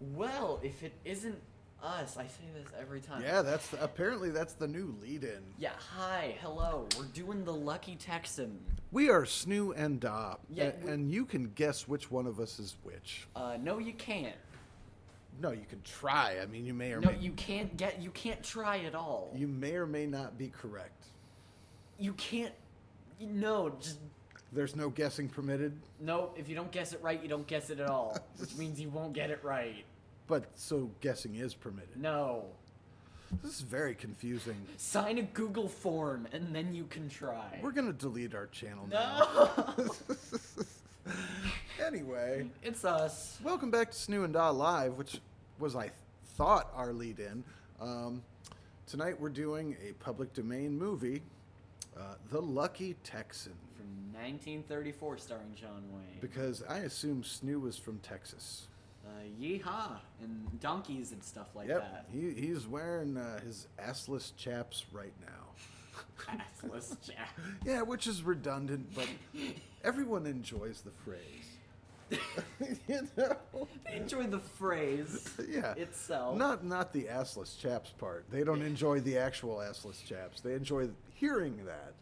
Well, if it isn't us, I say this every time. Yeah, apparently that's the new lead-in. Yeah, hi, hello. We're doing the Lucky Texan. We are Snoo and Da, Yeah, and you can guess which one of us is which. No, you can't. No, you can try. I mean, you may or No, may you can't try at all. you may or may not be correct. You can't. No, just There's no guessing permitted. no. If you don't guess it right, you don't guess it at all, which means you won't get it right. But so guessing is permitted. No. This is very confusing. Sign a Google form and then you can try. We're gonna delete our channel now. No. Anyway, It's us. welcome back to Snoo and Da Live, which was I thought our lead-in. Tonight we're doing a public domain movie, The Lucky Texan. From 1934, starring John Wayne. Because I assume Snoo was from Texas. Yeehaw, and donkeys and stuff like Yep, that. he's wearing his assless chaps right now. Assless Jack. Yeah, which is redundant, but everyone enjoys the phrase. You know? They enjoy the phrase Yeah. itself. Not the assless chaps part. They don't enjoy the actual assless chaps. They enjoy hearing that.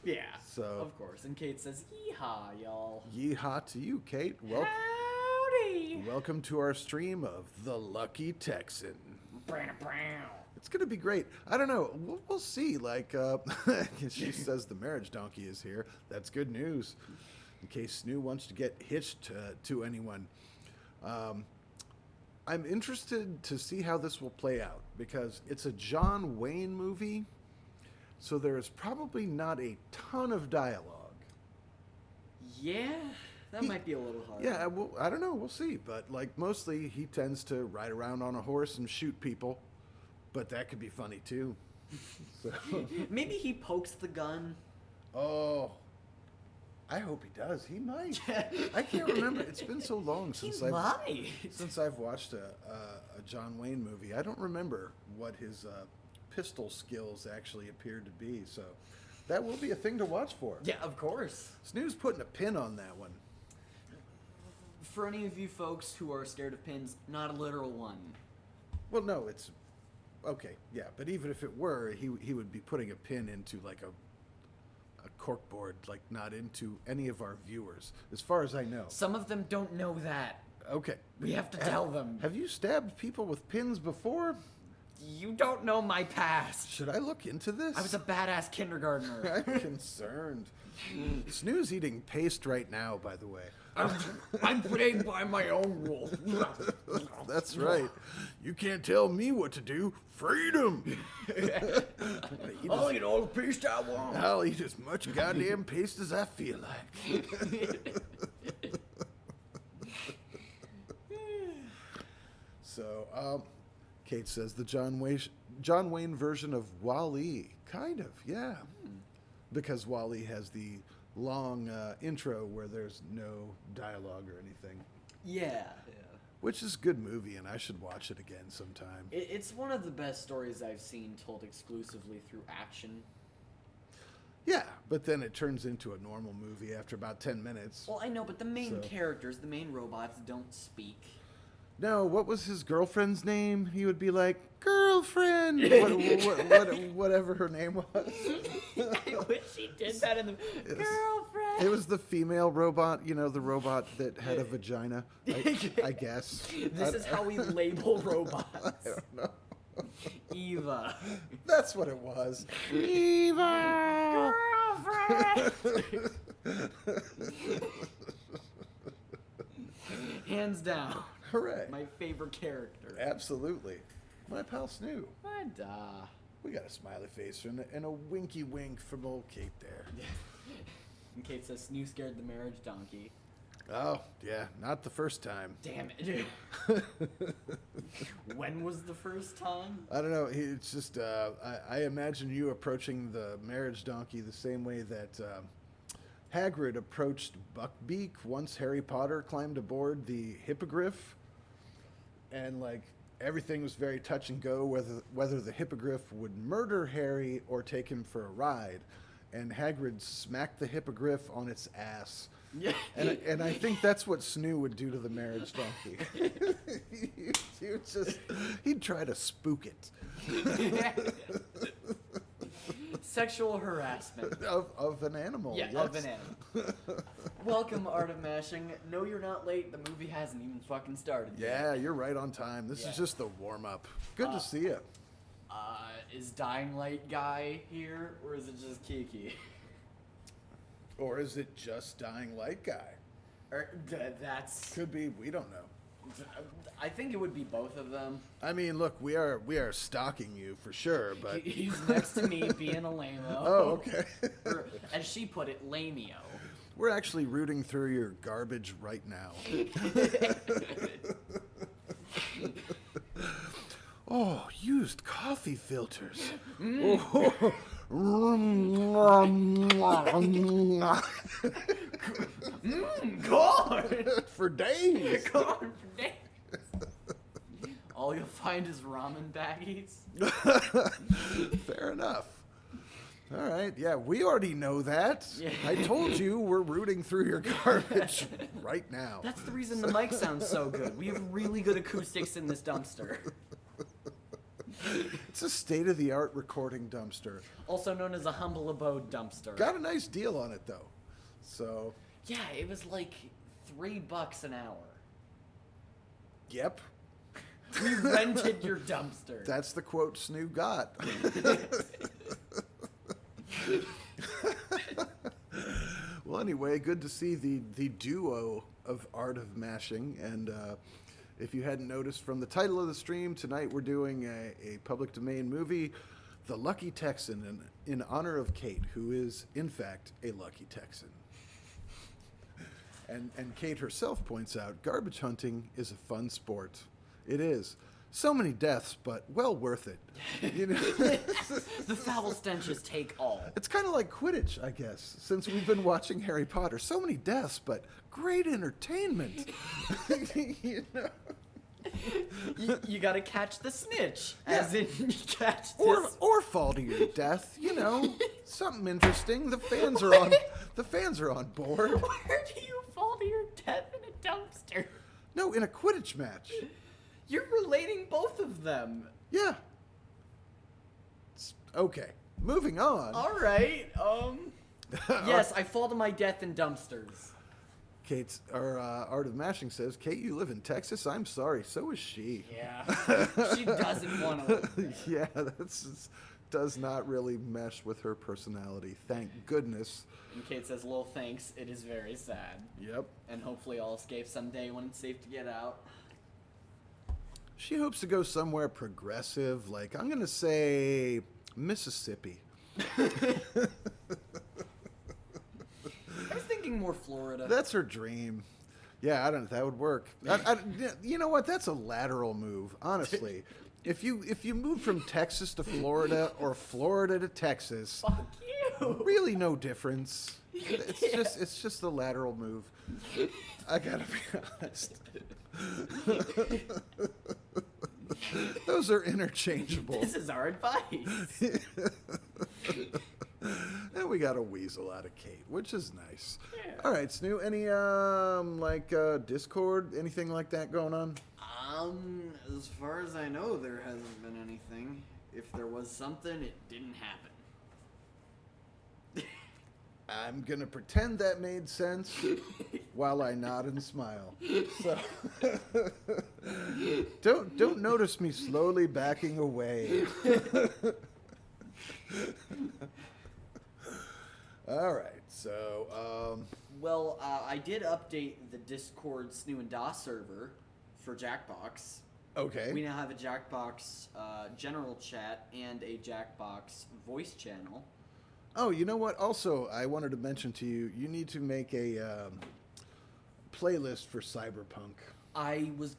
Yeah, So- of course. And Kate says, yeehaw, y'all. Yeehaw to you, Kate. Howdy. Welcome to our stream of The Lucky Texan. Brow. It's going to be great. I don't know. We'll see. Like, she says the marriage donkey is here. That's good news. In case Snoo wants to get hitched to anyone. I'm interested to see how this will play out because it's a John Wayne movie, so there's probably not a ton of dialogue. Yeah, that might be a little hard. Yeah, well, I don't know. We'll see. But, like, mostly he tends to ride around on a horse and shoot people. But that could be funny, too. So, Maybe he pokes the gun. oh, I hope he does. He might. I can't remember. It's been so long since I've watched a John Wayne movie. I don't remember what his pistol skills actually appeared to be. So that will be a thing to watch for. Yeah, of course. Snoo's putting a pin on that one. For any of you folks who are scared of pins, not a literal one. Well, no, it's okay. Yeah, but even if it were, he would be putting a pin into like a corkboard, like not into any of our viewers, as far as I know. Some of them don't know that. Okay. We have to tell them. Have you stabbed people with pins before? You don't know my past. Should I look into this? I was a badass kindergartner. I'm concerned. Snoo's eating paste right now, by the way. I'm playing by my own rules. That's right. You can't tell me what to do. Freedom! I'll eat all the paste I want. I'll eat as much goddamn paste as I feel like. So, Kate says the John Wayne version of Wall-E. Kind of, yeah. Because Wall-E has the long intro where there's no dialogue or anything. Yeah. Which is a good movie, and I should watch it again sometime. It's one of the best stories I've seen told exclusively through action. Yeah, but then it turns into a normal movie after about 10 minutes. Well, I know, but the main So- characters, the main robots, don't speak. No, what was his girlfriend's name? He would be like, girlfriend! Whatever her name was. I wish he did that in the... Girlfriend! It was the female robot, you know, the robot that had a vagina, I guess. This is how we label robots. I don't know. Eva. That's what it was. Eva! Girlfriend! Hands down. Hooray. My favorite character. Absolutely. My pal Snoo. Wada. We got a smiley face and a winky wink from old Kate there. And Kate says, Snoo scared the marriage donkey. Oh, yeah, not the first time. Damn it. When was the first time? I don't know. It's just, I imagine you approaching the marriage donkey the same way that Hagrid approached Buckbeak once Harry Potter climbed aboard the hippogriff. And, like, everything was very touch and go whether the hippogriff would murder Harry or take him for a ride. And Hagrid smacked the hippogriff on its ass. Yeah. And I think that's what Snoo would do to the marriage donkey. Just he'd try to spook it. Sexual harassment. Of an animal. Yeah, yes. of an animal. Welcome, Art of Mashing. No, you're not late. The movie hasn't even fucking started yet. Yeah, you're right on time. This is just the warm-up. Good to see you. Is Dying Light guy here, or is it just Kiki? Or is it just Dying Light guy? Or, that's... Could be. We don't know. I think it would be both of them. I mean, look, we are stalking you for sure, but He's next to me being a lame-o. oh, okay. Or, as she put it, lameo. We're actually rooting through your garbage right now. Oh, used coffee filters. Corn! For days. Corn for days. All you'll find is ramen baggies. Fair enough. All right. Yeah, we already know that. Yeah. I told you we're rooting through your garbage right now. That's the reason the mic sounds so good. We have really good acoustics in this dumpster. It's a state-of-the-art recording dumpster. Also known as a humble abode dumpster. Got a nice deal on it, though. So, Yeah, it was like $3 an hour. yep. We rented your dumpster. That's the quote Snoo got. Well, anyway, good to see the duo of Art of Mashing. And if you hadn't noticed from the title of the stream, tonight we're doing a public domain movie, The Lucky Texan, in honor of Kate, who is, in fact, a lucky Texan. And Kate herself points out, garbage hunting is a fun sport. It is. So many deaths, but well worth it. You know? The foul stenches take all. It's kind of like Quidditch, I guess, since we've been watching Harry Potter. So many deaths, but great entertainment. You know? You gotta catch the snitch, as in you catch Or this. or fall to your death, you know. Something interesting. The fans are on board. Where do you fall to your death in a dumpster? No, in a Quidditch match. You're relating both of them. Yeah. Okay. Moving on. All right. Yes, I fall to my death in dumpsters. Kate's Art of Mashing says, Kate, you live in Texas? I'm sorry, so is she. Yeah. She doesn't want to live there. Yeah, that's does not really mesh with her personality. Thank goodness. And Kate says, "Lol, thanks. It is very sad. Yep. And hopefully I'll escape someday when it's safe to get out." She hopes to go somewhere progressive, like, I'm going to say Mississippi. I was thinking more Florida. That's her dream. Yeah, I don't know if that would work. You know what? That's a lateral move, honestly. If you move from Texas to Florida or Florida to Texas, Fuck you. really no difference. It's just a lateral move. I gotta be honest. Those are interchangeable. This is our advice. And we got a weasel out of Kate, which is nice. Yeah. All right, Snoo, any Discord, anything like that going on? As far as I know, there hasn't been anything. If there was something, it didn't happen. I'm gonna pretend that made sense while I nod and smile. So don't notice me slowly backing away. All right, so Well, I did update the Discord Snoo and DOS server for Jackbox. okay. We now have a Jackbox general chat and a Jackbox voice channel. Oh, you know what? Also, I wanted to mention to you, you need to make a playlist for Cyberpunk. I was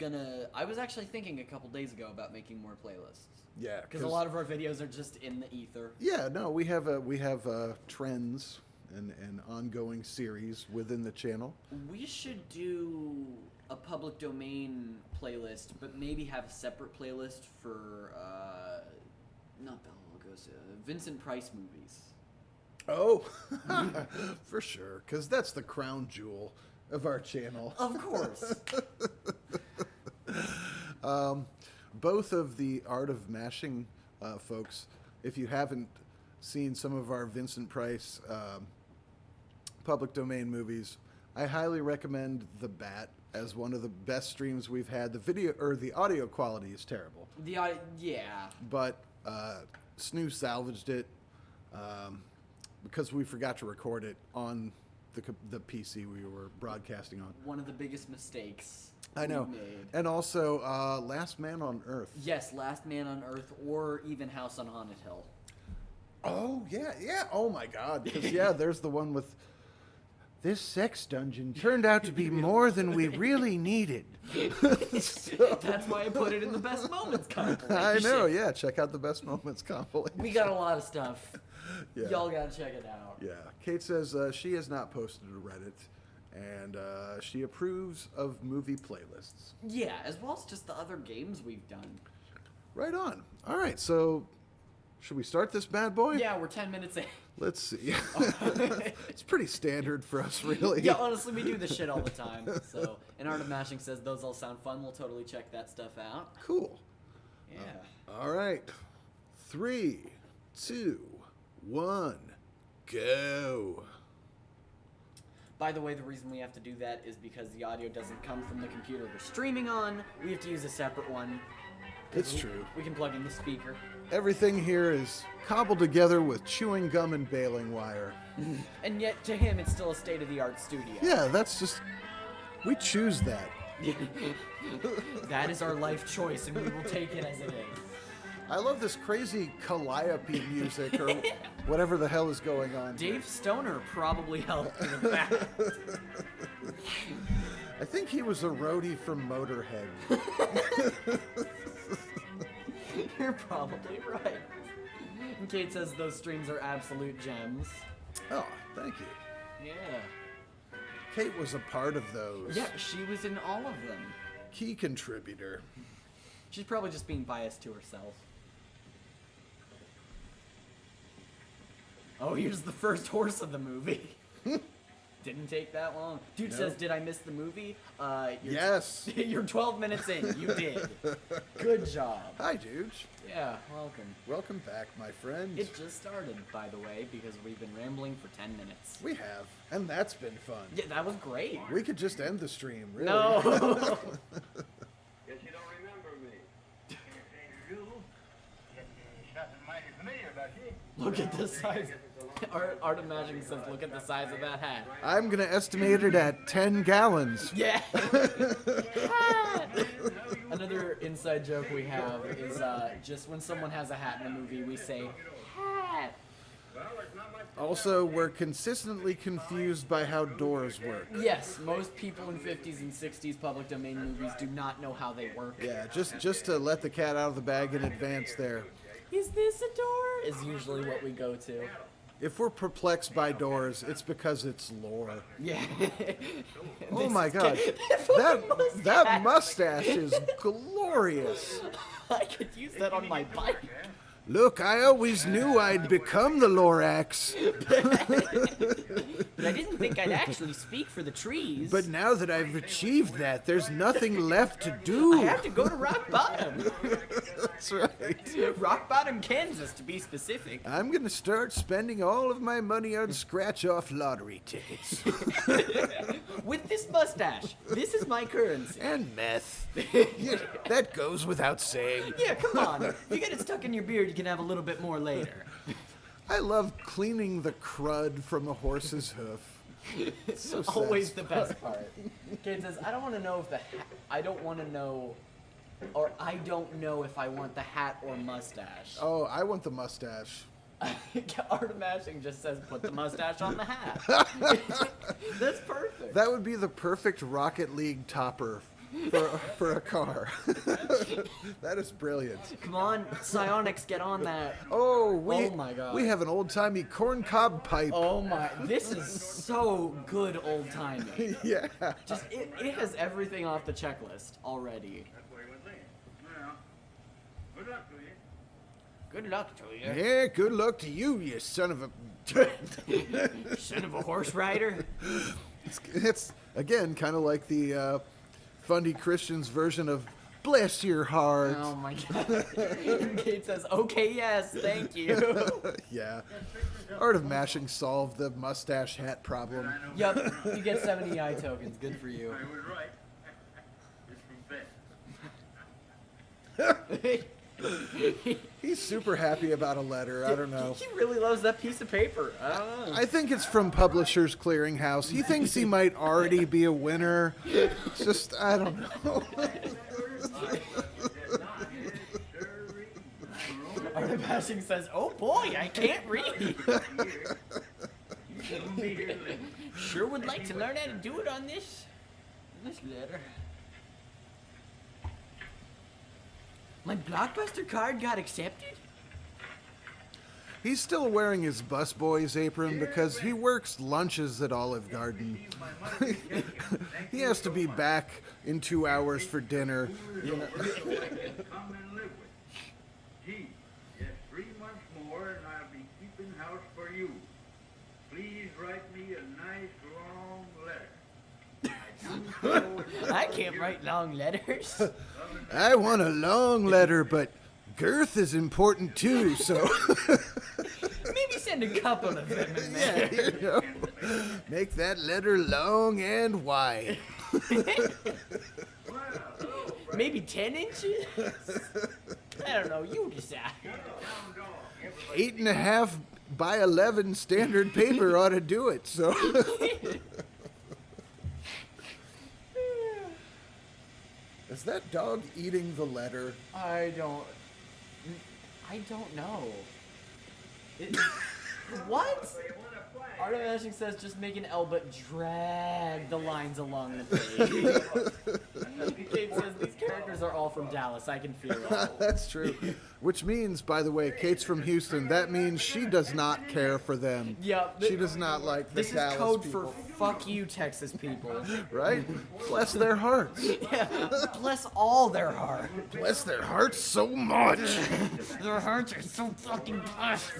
actually thinking a couple days ago about making more playlists. Yeah, Because a lot of our videos are just in the ether. Yeah, no, we have trends and ongoing series within the channel. We should do a public domain playlist, but maybe have a separate playlist for, not Bela Lugosi, Vincent Price movies. Oh, for sure, because that's the crown jewel of our channel. Of course. both of the Art of Mashing folks, if you haven't seen some of our Vincent Price public domain movies, I highly recommend The Bat as one of the best streams we've had. The video or the audio quality is terrible. Yeah. But Snoo salvaged it because we forgot to record it on the PC we were broadcasting on. One of the biggest mistakes I know. we've made. And also Last Man on Earth. Yes, Last Man on Earth, or even House on Haunted Hill. Oh, yeah. Oh, my God. Because, yeah, there's the one with... This sex dungeon turned out to be more than we really needed. That's why I put it in the Best Moments compilation. I know, yeah. Check out the Best Moments compilation. We got a lot of stuff. Yeah. Y'all gotta check it out. Yeah. Kate says she has not posted to Reddit, and she approves of movie playlists. Yeah, as well as just the other games we've done. Right on. All right, so should we start this bad boy? Yeah, we're 10 minutes in. Let's see. It's pretty standard for us, really. Yeah, honestly, we do this shit all the time. So, and Art of Mashing says those all sound fun. We'll totally check that stuff out. Cool. Yeah. All right. 3, 2, 1, go. By the way, the reason we have to do that is because the audio doesn't come from the computer we're streaming on. We have to use a separate one. It's true. We can plug in the speaker. Everything here is cobbled together with chewing gum and baling wire. And yet, to him, it's still a state-of-the-art studio. Yeah, that's just... We choose that. That is our life choice, and we will take it as it is. I love this crazy calliope music or whatever the hell is going on. Dave Stoner probably helped with that. I think he was a roadie from Motorhead. You're probably right. And Kate says those streams are absolute gems. Oh, thank you. Yeah. Kate was a part of those. Yeah, she was in all of them. Key contributor. She's probably just being biased to herself. Oh, here's the first horse of the movie. Didn't take that long. Dude says, did I miss the movie? Yes. You're 12 minutes in. You did. Good job. Hi, dude. Yeah, welcome. Welcome back, my friend. It just started, by the way, because we've been rambling for 10 minutes. We have, and that's been fun. Yeah, that was great. We could just end the stream, really. No. Guess you don't remember me. Look at the size. Art of Magic says, look at the size of that hat. I'm going to estimate it at 10 gallons. Yeah. Another inside joke we have is just when someone has a hat in a movie, we say, hat. Also, we're consistently confused by how doors work. Yes, most people in 50s and 60s public domain movies do not know how they work. Yeah, just to let the cat out of the bag in advance there. Is this a door? Is usually what we go to. If we're perplexed by doors, it's because it's lore. Yeah. Oh my god. That mustache is glorious. I could use that on my bike. Look, I always knew I'd become the Lorax. But I didn't think I'd actually speak for the trees. But now that I've achieved that, there's nothing left to do. I have to go to Rock Bottom. That's right. Rock Bottom, Kansas, to be specific. I'm going to start spending all of my money on scratch-off lottery tickets. With this mustache, this is my currency. And meth. Yeah, that goes without saying. Yeah, come on. If you get it stuck in your beard, you can have a little bit more later. I love cleaning the crud from a horse's hoof. It's so Always the satisfying. best part. Kid says, I don't want to know if I don't want to know, or I don't know if I want the hat or mustache. Oh, I want the mustache. Art of Mashing just says, put the mustache on the hat. That's perfect. That would be the perfect Rocket League topper for a car. That is brilliant. Come on, Psionics, get on that. Oh my God. We have an old-timey corncob pipe. Oh my, this is so good old timing. Yeah. Just, it has everything off the checklist already. Good luck to you. Good luck to you. Yeah, good luck to you, you son of a... Son of a horse rider. It's again, kind of like the Fundy Christian's version of Bless your heart. Oh my god. And Kate says, okay, yes, thank you. Yeah. Art of Mashing solved the mustache hat problem. Yep, you get 70 eye tokens. Good for you. I was right. It's from Ben. He's super happy about a letter. I don't know. He really loves that piece of paper. I don't know. I think it's from Publishers Clearinghouse. He thinks he might already be a winner. It's just, I don't know. Art of Mashing says, oh boy, I can't read. Sure would like to learn how to do it on this letter. My Blockbuster card got accepted? He's still wearing his busboy's apron because he works lunches at Olive Garden. He has to be back in 2 hours for dinner. You know. Come and live with. Gee, just 3 months more and I'll be keeping house for you. Please write me a nice long letter. I can't write long letters. I want a long letter, but girth is important too, so Maybe send a couple of them in there. you know, make that letter long and wide. Maybe 10 inches? I don't know, you decide. 8.5 by 11 standard paper ought to do it, so. Is that dog eating the letter? I don't know. What? Art of Mashing says just make an L but drag the lines along the page. Kate says these characters are all from Dallas. I can feel it. That's true. Which means, by the way, Kate's from Houston. That means she does not care for them. Yeah, She does not like the this is Dallas code people. for fuck you, Texas people. Right? Bless their hearts. Yeah, bless all their heart. Bless their hearts so much. Their hearts are so fucking blessed.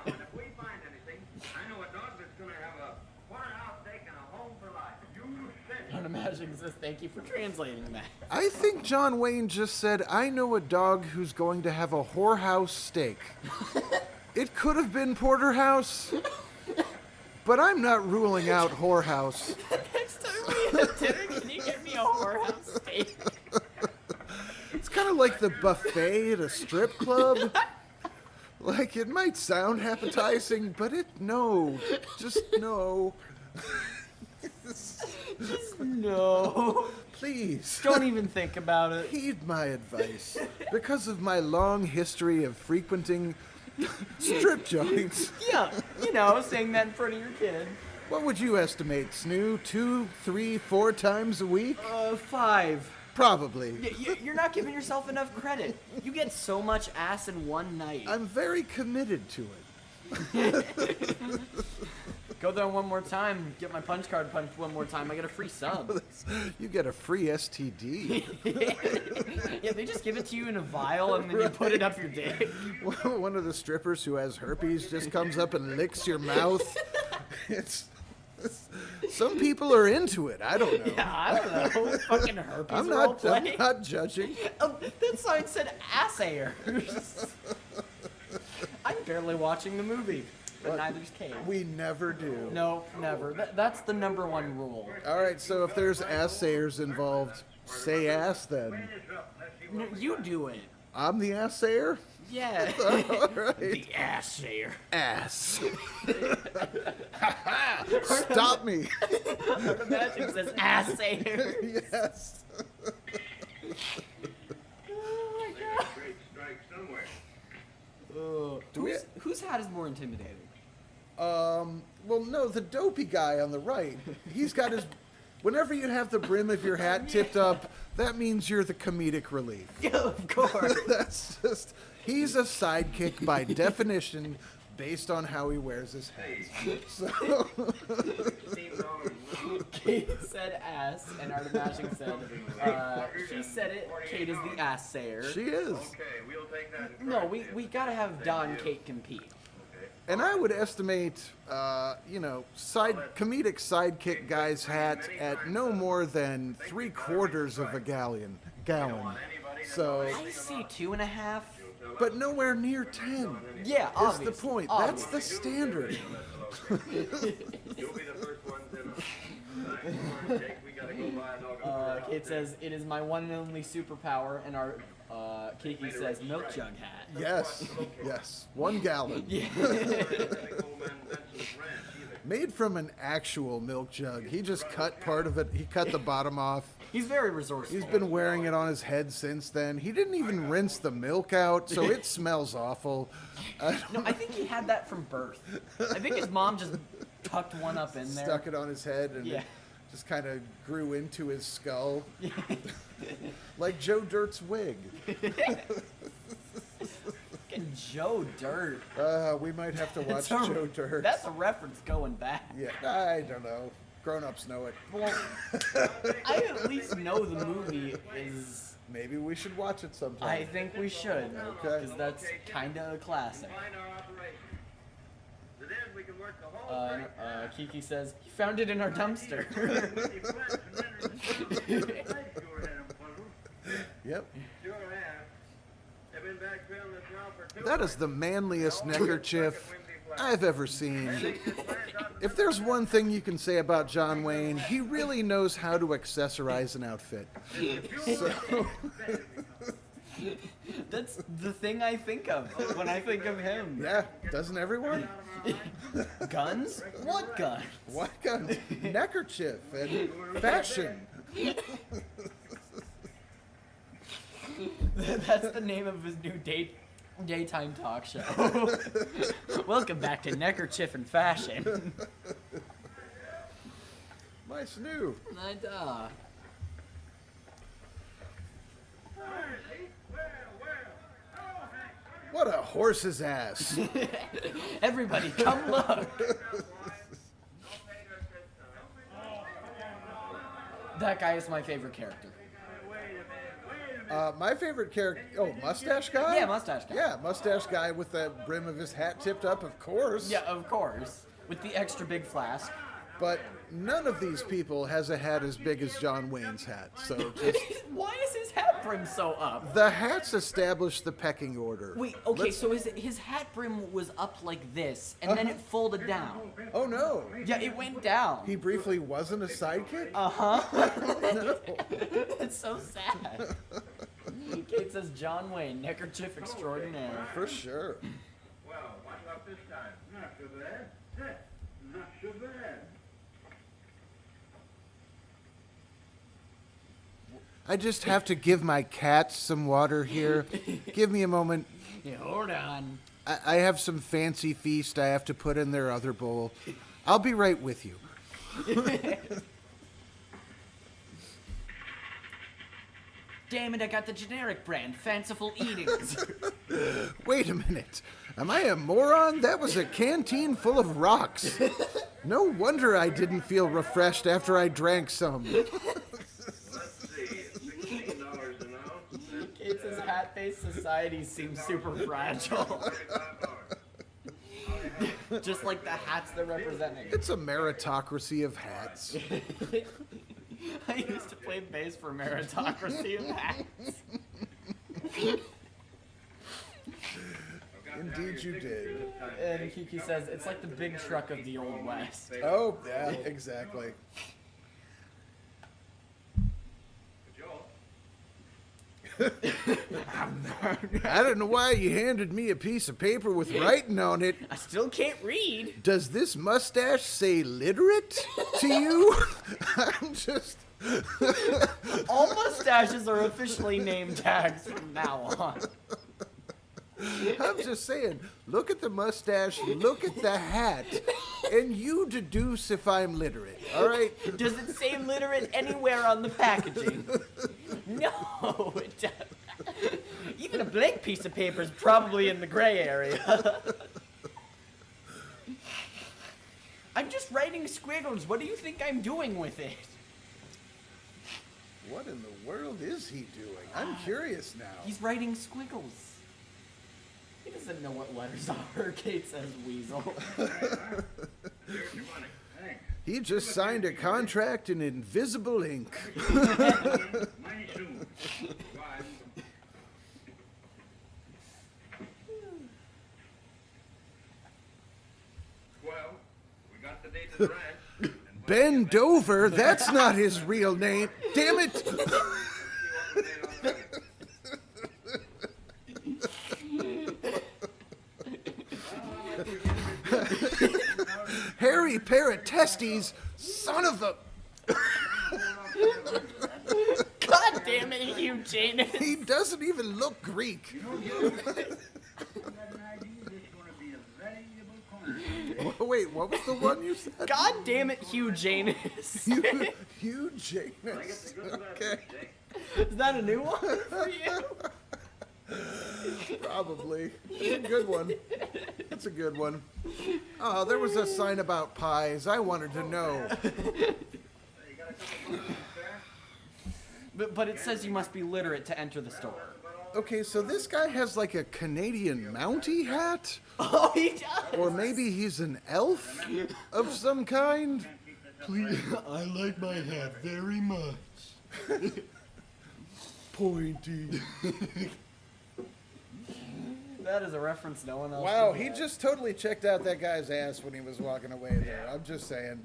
If we find anything, I know a dog that's gonna have a waterhouse steak and a home for life. You said it. Art of Mashing says thank you for translating that. I think John Wayne just said, I know a dog who's going to have a whorehouse steak. It could have been porterhouse, but I'm not ruling out whorehouse. Next time we have dinner, can you get me a whorehouse steak? It's kind of like the buffet at a strip club. Like, it might sound appetizing, but just no. Just no. Please. Don't even think about it. Heed my advice. Because of my long history of frequenting strip joints, Yeah, saying that in front of your kid. what would you estimate, Snoo? 2, 3, 4 times a week? 5. Probably. You're not giving yourself enough credit. You get so much ass in one night. I'm very committed to it. Go there one more time, get my punch card punched one more time, I get a free sub. You get a free STD. Yeah, they just give it to you in a vial and then you put it up your dick. One of the strippers who has herpes just comes up and licks your mouth. Some people are into it. I don't know. Yeah, I don't know. Fucking herpes I'm role not play. judging. That sign said assayers. I'm barely watching the movie, but neither's Kate. We never do. No, never. That's the number one rule. All right, so if there's assayers involved, say ass then. No, you do it. I'm the assayer? Yeah. All right. The assayer. Ass. Stop me. The magic says assayer. Yes. Oh my god. Great strike somewhere. Whose hat is more intimidating? Well, no, the dopey guy on the right. He's got his. Whenever you have the brim of your hat tipped up, that means you're the comedic relief. Yeah, of course. That's just. He's a sidekick by definition, based on how he wears his hat. So. Seems all Kate said ass, and Art of Mashing said, she said it, Kate is the assayer. She is. okay, we'll take that. No, we gotta have Don and Kate compete. And I would estimate, comedic sidekick guy's hat at no more than 3/4 of a gallon. Don't want anybody So, I see 2.5. but nowhere near 10. Yeah, Is obviously. the point. That's the standard. You'll be the first one to know. Jake, we gotta go buy a dog. Kate says, it is my one and only superpower, and our Kiki says, milk jug hat. Yes, yes. 1 gallon. Yeah. Made from an actual milk jug. He just cut part of it. He cut the bottom off. He's very resourceful. He's been wearing it on his head since then. He didn't even rinse the milk out, so it smells awful. No, I think he had that from birth. I think his mom just tucked one up in there. Stuck it on his head and Yeah. it just kind of grew into his skull. Like Joe Dirt's wig. Fucking Joe Dirt. We might have to watch It's a- Joe Dirt. That's a reference going back. Yeah, I don't know. Grown-ups know it. Well, I at least know the movie is... Maybe we should watch it sometime. I think we should. Okay. Because that's kind of a classic. Find our operation. So then we can work the whole thing. Kiki says, he found it in our dumpster. Yep. Sure have. They've been back filling this now for 2 That is the manliest neckerchief I've ever seen. If there's one thing you can say about John Wayne, he really knows how to accessorize an outfit. So, That's the thing I think of when I think of him. yeah, doesn't everyone? Guns? What guns? What kind? Neckerchief and fashion. That's the name of his new daytime talk show. Welcome back to Neckerchief and Fashion. My snoo. What a horse's ass. Everybody, come look. That guy is my favorite character. My favorite character. Oh, mustache guy? Yeah, mustache guy. Yeah, mustache guy with the brim of his hat tipped up, of course. Yeah, of course. With the extra big flask. But none of these people has a hat as big as John Wayne's hat. So just, Why is his hat brim so up? the hats establish the pecking order. Wait, okay, Let's- so his hat brim was up like this, and then it folded down. Oh no. Yeah, it went down. He briefly wasn't a sidekick? Uh-huh. It's so sad. Kate says John Wayne, neckerchief extraordinaire. For sure. Well, what about this time? Not so bad. Not so bad. I just have to give my cats some water here. Give me a moment. Yeah, hold on. I have some fancy feast I have to put in their other bowl. I'll be right with you. Damn it, I got the generic brand, Fanciful Eatings. Wait a minute. Am I a moron? That was a canteen full of rocks. No wonder I didn't feel refreshed after I drank some. Let's see, $16 an ounce. Kate says hat-based society seems super fragile. Just like the hats they're representing. It's a meritocracy of hats. I used to play bass for Meritocracy of Hats. Indeed you did. And Kiki says, it's like the big truck of the Old West. Oh, yeah, exactly. Joel, I don't know why you handed me a piece of paper with writing on it. I still can't read. Does this mustache say literate to you? I'm just... All mustaches are officially name tags from now on. I'm just saying, look at the mustache, look at the hat, and you deduce if I'm literate, all right? Does it say literate anywhere on the packaging? No, it doesn't. Even a blank piece of paper is probably in the gray area. I'm just writing squiggles. What do you think I'm doing with it? What in the world is he doing? I'm curious now. He's writing squiggles. He doesn't know what letters are. Kate says weasel. here's your money. Thanks. He just signed a contract in invisible ink. Money soon. Bye. take to the ranch. And when Ben Dover? That's not his real name. Damn it! see what we made on the Harry Paratestes, son of a... God damn it, Hugh Janus. He doesn't even look Greek. I've got an idea that's going to be a valuable coin. Wait, what was the one you said? God damn it, Hugh Janus. Hugh Janus. Okay, Is that a new one for you? probably. It's a good one. It's a good one. Oh, there was a sign about pies. I wanted to know. But it says you must be literate to enter the store. Okay, so this guy has like a Canadian Mountie hat? Oh, he does. Or maybe he's an elf of some kind? Please, I like my hat very much. Pointy. That is a reference no one else. Wow, can he get. just totally checked out that guy's ass when he was walking away there. I'm just saying.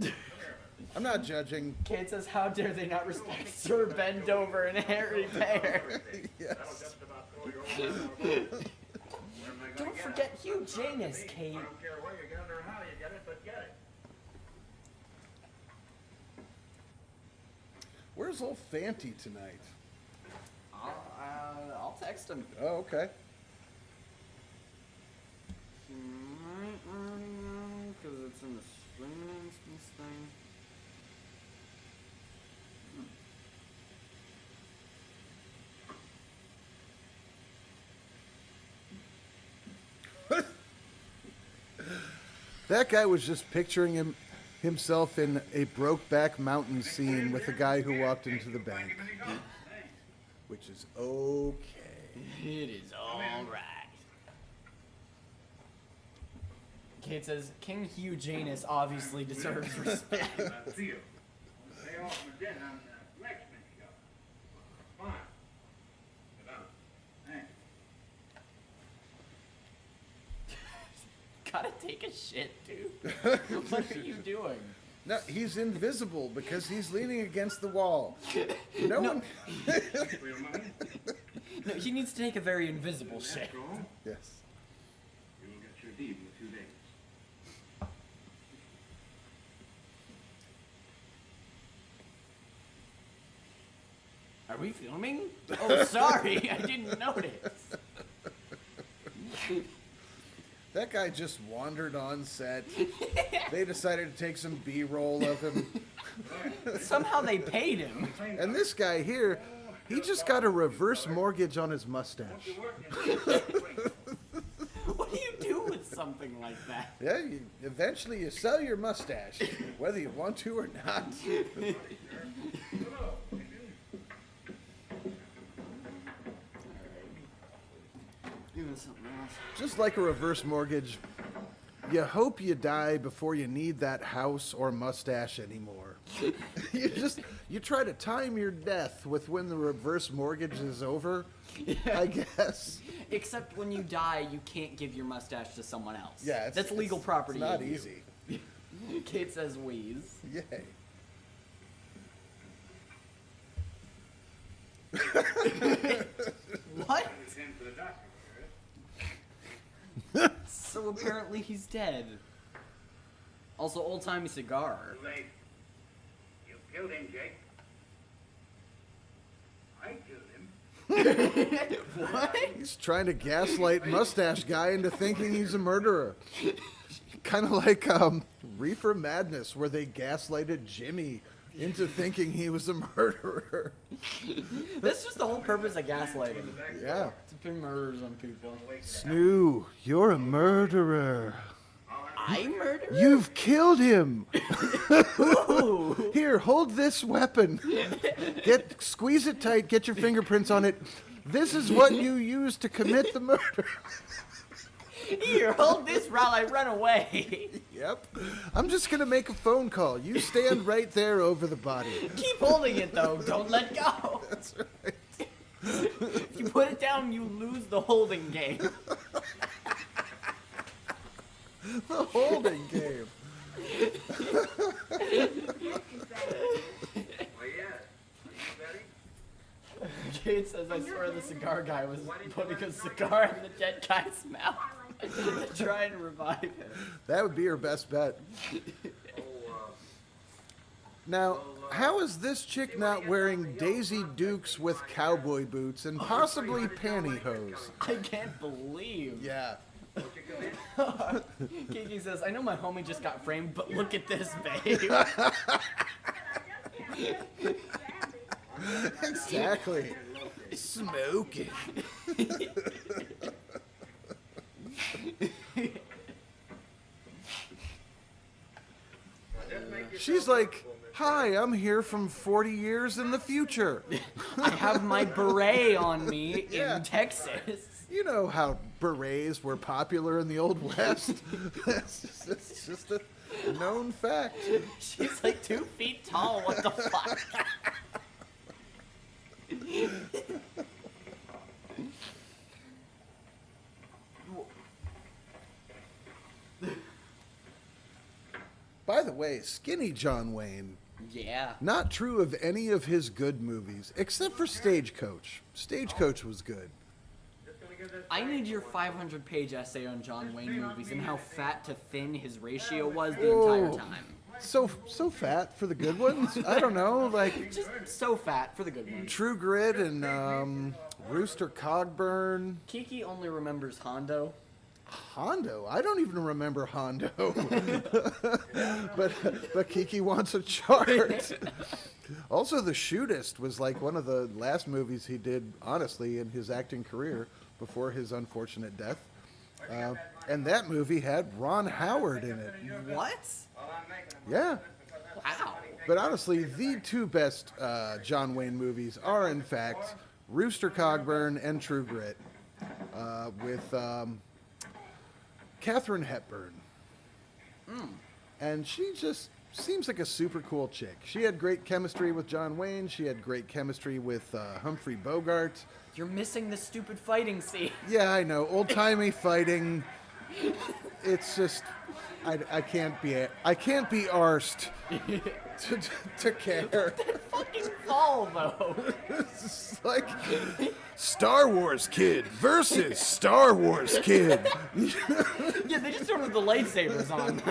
I'm not judging. Kate says, "How dare they not respect Sir Ben Dover and Harry Pear?" Yes. just about throw your own Where am I gonna Don't get forget it? Hugh Janus, Kate. I don't care where you get it or how you get it, but get it. Where's old Fanty tonight? I'll text him. Oh, okay. Because it's in the string instance thing. That guy was just picturing himself in a Brokeback Mountain scene with the guy who walked into the bank. Which is okay. It is all right. Kate says, King Hugh Janus obviously deserves respect. Theo, pay off my debt on the blacksmith shop. Fine. Sit down. Thanks. Gotta take a shit, dude. What are you doing? No, he's invisible because he's leaning against the wall. No one. For your money, No, he needs to take a very invisible shit. go. Yes. You'll get your deed in a few days. Are we filming? Oh, sorry, I didn't notice. That guy just wandered on set. They decided to take some B-roll of him. Somehow they paid him. And this guy here, he just got a reverse mortgage on his mustache. What do you do with something like that? Yeah, eventually you sell your mustache, whether you want to or not. Doing something else. Just like a reverse mortgage, you hope you die before you need that house or mustache anymore. You try to time your death with when the reverse mortgage is over, I guess. Except when you die, you can't give your mustache to someone else. Yeah, that's legal property. It's not in you. easy. Kate says wheeze. Yay. What? Send for the doctor. So apparently he's dead. Also, old-timey cigar. Too late. You killed him, Jake. I killed him. What? He's trying to gaslight mustache guy into thinking he's a murderer. Kind of like Reefer Madness, where they gaslighted Jimmy into thinking he was a murderer. That's just the whole purpose of gaslighting. Yeah. To pin murders on people. Snoo, you're a murderer. I murder? You've killed him. Ooh. Here, hold this weapon. Squeeze it tight, get your fingerprints on it. This is what you used to commit the murder. Here, hold this while I run away. Yep. I'm just going to make a phone call. You stand right there over the body. Keep holding it, though. Don't let go. That's right. If you put it down, you lose the holding game. The holding game. Why, yes. Are you ready? Kate says, I swear the cigar guy was putting a cigar in the dead guy's mouth to try and revive him. That would be your best bet. Now, how is this chick not wearing Daisy Dukes with cowboy boots and possibly pantyhose? I can't believe. Yeah. Kiki says, I know my homie just got framed, but look at this, babe. Exactly. Smoking. She's like, hi, I'm here from 40 years in the future. I have my beret on me Yeah. in Texas. You know how berets were popular in the Old West? It's just a known fact. She's like 2 feet tall. What the fuck? By the way, skinny John Wayne, Yeah. not true of any of his good movies, except for Stagecoach. Stagecoach was good. I need your 500-page essay on John Wayne movies and how fat to thin his ratio was the entire Whoa. time. So fat for the good ones? I don't know, like Just so fat for the good ones. True Grit and Rooster Cogburn. Kiki only remembers Hondo. Hondo? I don't even remember Hondo. but Kiki wants a chart. Also, The Shootist was like one of the last movies he did, honestly, in his acting career before his unfortunate death. And that movie had Ron Howard in it. What? Yeah. Wow. But honestly, the two best John Wayne movies are, in fact, Rooster Cogburn and True Grit, with Katharine Hepburn. And she just seems like a super cool chick. She had great chemistry with John Wayne. She had great chemistry with Humphrey Bogart. You're missing the stupid fighting scene. Yeah, I know. Old-timey fighting. It's just... I can't be arsed to care. Fucking fall, though. It's like Star Wars kid versus Star Wars kid. Yeah, they just don't have the lightsabers on.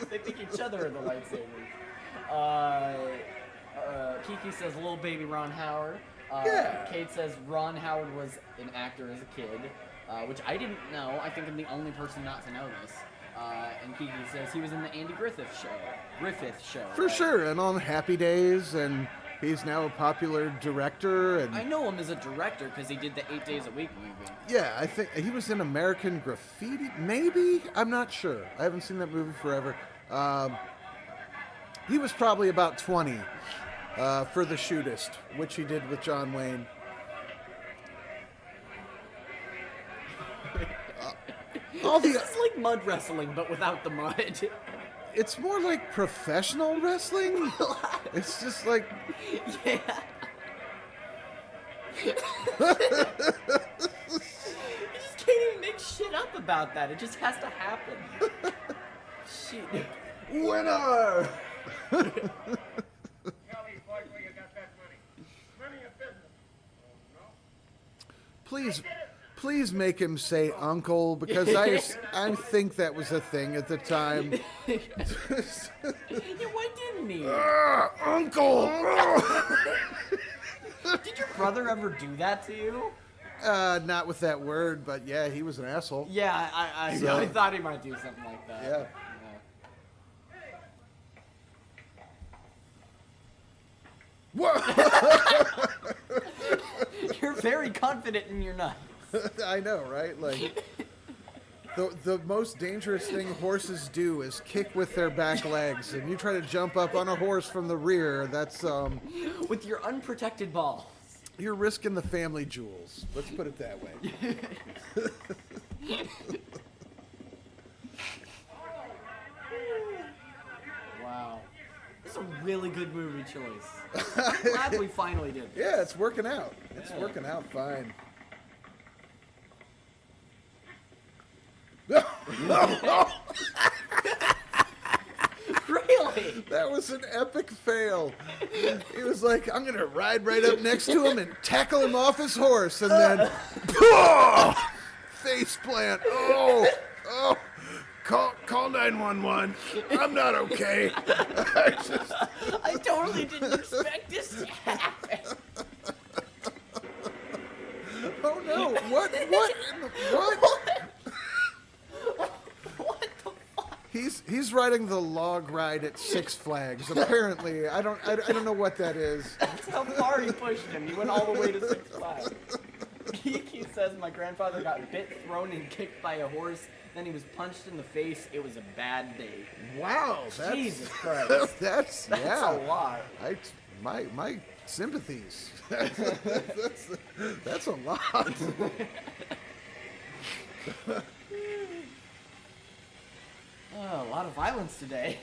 They think each other are the lightsabers. Kiki says, little baby Ron Howard. Yeah. Kate says Ron Howard was an actor as a kid, which I didn't know. I think I'm the only person not to know this. And Kiki says he was in the Andy Griffith Show. For sure, and on Happy Days, and he's now a popular director. And I know him as a director because he did the 8 Days a Week movie. yeah, I think he was in American Graffiti. Maybe, I'm not sure. I haven't seen that movie forever. He was probably about 20 for The Shootist, which he did with John Wayne. This is like mud wrestling, but without the mud. It's more like professional wrestling. It's just like Yeah. You just can't even make shit up about that. It just has to happen. Shit. winner. Tell these boys where you got that money. None of your business. No? Please make him say uncle, because I think that was a thing at the time. Yeah, why didn't he? Uncle. Did your brother ever do that to you? Not with that word, but yeah, he was an asshole. Yeah, I thought he might do something like that. Yeah. Whoa. You're very confident in your nuts. I know, right? Like, the most dangerous thing horses do is kick with their back legs, and you try to jump up on a horse from the rear. That's With your unprotected balls. you're risking the family jewels. Let's put it that way. Wow. This is a really good movie choice. I'm glad we finally did this. Yeah, it's working out. It's working out fine. was an epic fail. He was like, I'm going to ride right up next to him and tackle him off his horse. And then, face plant. Oh. Call 911. I'm not okay. I totally didn't expect this to happen. Oh no! What? What? What the fuck? He's riding the log ride at Six Flags. Apparently, I don't know what that is. That's how far he pushed him. He went all the way to Six Flags. He says my grandfather got bit, thrown, and kicked by a horse. Then he was punched in the face. It was a bad day. Wow, that's, Jesus Christ. That's a lot. My sympathies. That's a lot. Oh, a lot of violence today.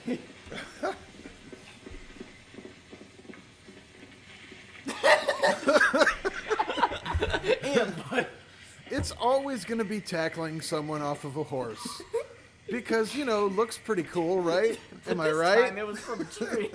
It's always going to be tackling someone off of a horse. Because, looks pretty cool, right? Am I right? This time it was from a tree.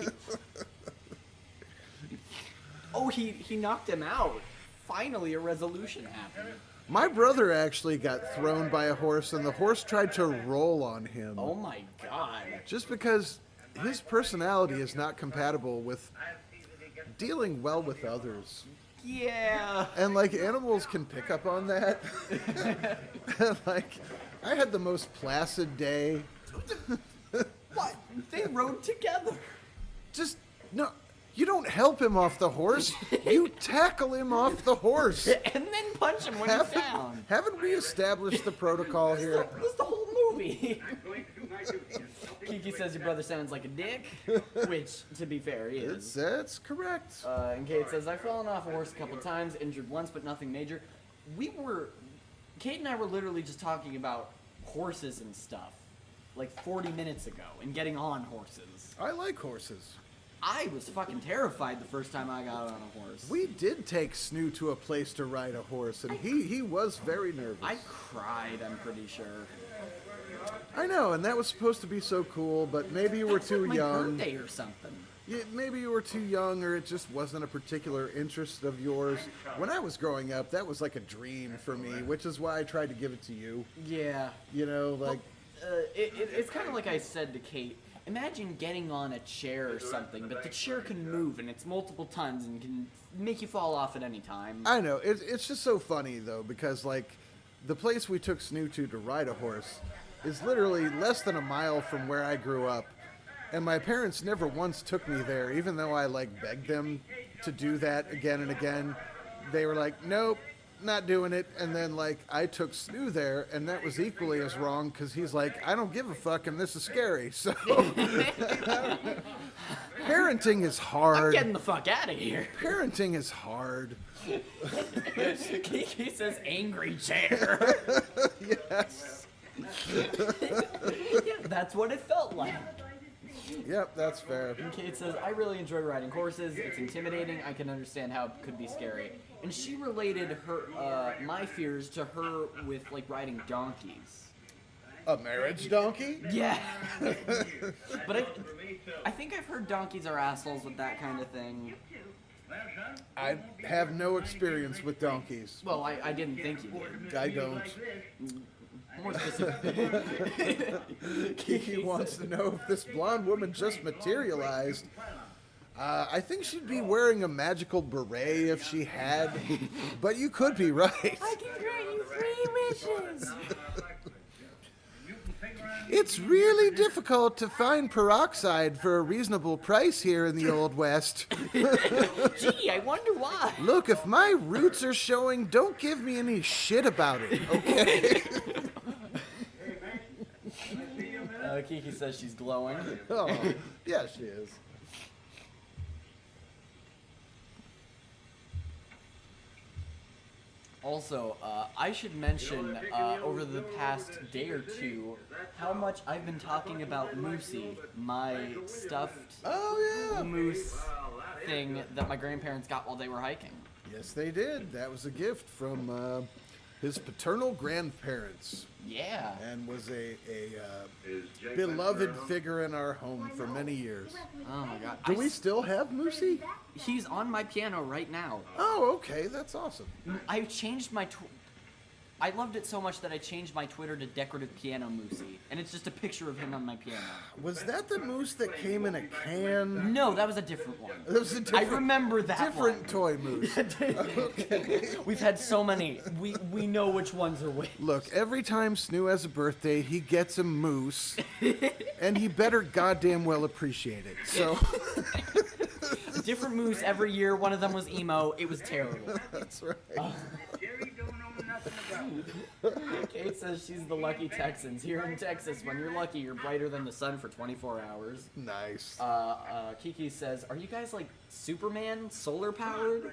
Oh, he knocked him out. Finally, a resolution happened. My brother actually got thrown by a horse, and the horse tried to roll on him. Oh my god. Just because his personality is not compatible with dealing well with others. Yeah. And, animals can pick up on that. And, I had the most placid day. What? They rode together. Just, no, you don't help him off the horse. You tackle him off the horse. And then punch him when he's down. Haven't we established the protocol here? That's the whole movie. Kiki says your brother sounds like a dick, which, to be fair, he is. That's correct. And Kate says, I've fallen off a horse a couple times, injured once, but nothing major. Kate and I were literally just talking about horses and stuff, 40 minutes ago, and getting on horses. I like horses. I was fucking terrified the first time I got on a horse. We did take Snoo to a place to ride a horse, and he was very nervous. I cried, I'm pretty sure. I know, and that was supposed to be so cool, but maybe you were too my young. Birthday or something. Yeah, maybe you were too young, or it just wasn't a particular interest of yours. When I was growing up, that was like a dream for me, which is why I tried to give it to you. Yeah. It's kind of like I said to Kate. Imagine getting on a chair or something, but the chair can move, and it's multiple tons, and can make you fall off at any time. I know. It's just so funny, though, because, the place we took Snoo to ride a horse is literally less than a mile from where I grew up. And my parents never once took me there, even though I, begged them to do that again and again. They were like, nope, not doing it. And then, I took Snoo there, and that was equally as wrong, because he's like, I don't give a fuck, and this is scary. So, parenting is hard. I'm getting the fuck out of here. Parenting is hard. Kiki says angry chair. Yes. Yeah, that's what it felt like. Yep, that's fair. And Kate says, I really enjoy riding horses. It's intimidating. I can understand how it could be scary. And she related her my fears to her with riding donkeys. A marriage donkey? Yeah. But I think I've heard donkeys are assholes with that kind of thing. I have no experience with donkeys. Well, I didn't think you did. I don't. More specific. Kiki wants to know if this blonde woman just materialized. I think she'd be wearing a magical beret if she had, but you could be right. I can grant you 3 wishes. It's really difficult to find peroxide for a reasonable price here in the Old West. Gee, I wonder why. Look, if my roots are showing, don't give me any shit about it, okay? Kiki says she's glowing. Oh, yeah, she is. Also, I should mention over the past day or two how much I've been talking about Moosey, my stuffed moose thing that my grandparents got while they were hiking. Yes, they did. That was a gift from his paternal grandparents, Yeah. and was a Is Jake beloved around? figure in our home for many years. Oh my god. Do we still have Moosey? He's on my piano right now. Oh, okay, that's awesome. I changed my. I loved it so much that I changed my Twitter to Decorative Piano Moosey, and it's just a picture of him on my piano. Was that the moose that came in a can? No, that was a different one. That was a different, I remember that different one. toy moose. We've had so many. We know which ones are which. Look, every time Snoo has a birthday, he gets a moose, and he better goddamn well appreciate it. So Different moose every year. One of them was emo. It was terrible. that's right. Jerry don't know nothing about it. Kate says she's the lucky Texans. Here in Texas, when you're lucky, you're brighter than the sun for 24 hours. Nice. Kiki says, are you guys like Superman, solar powered?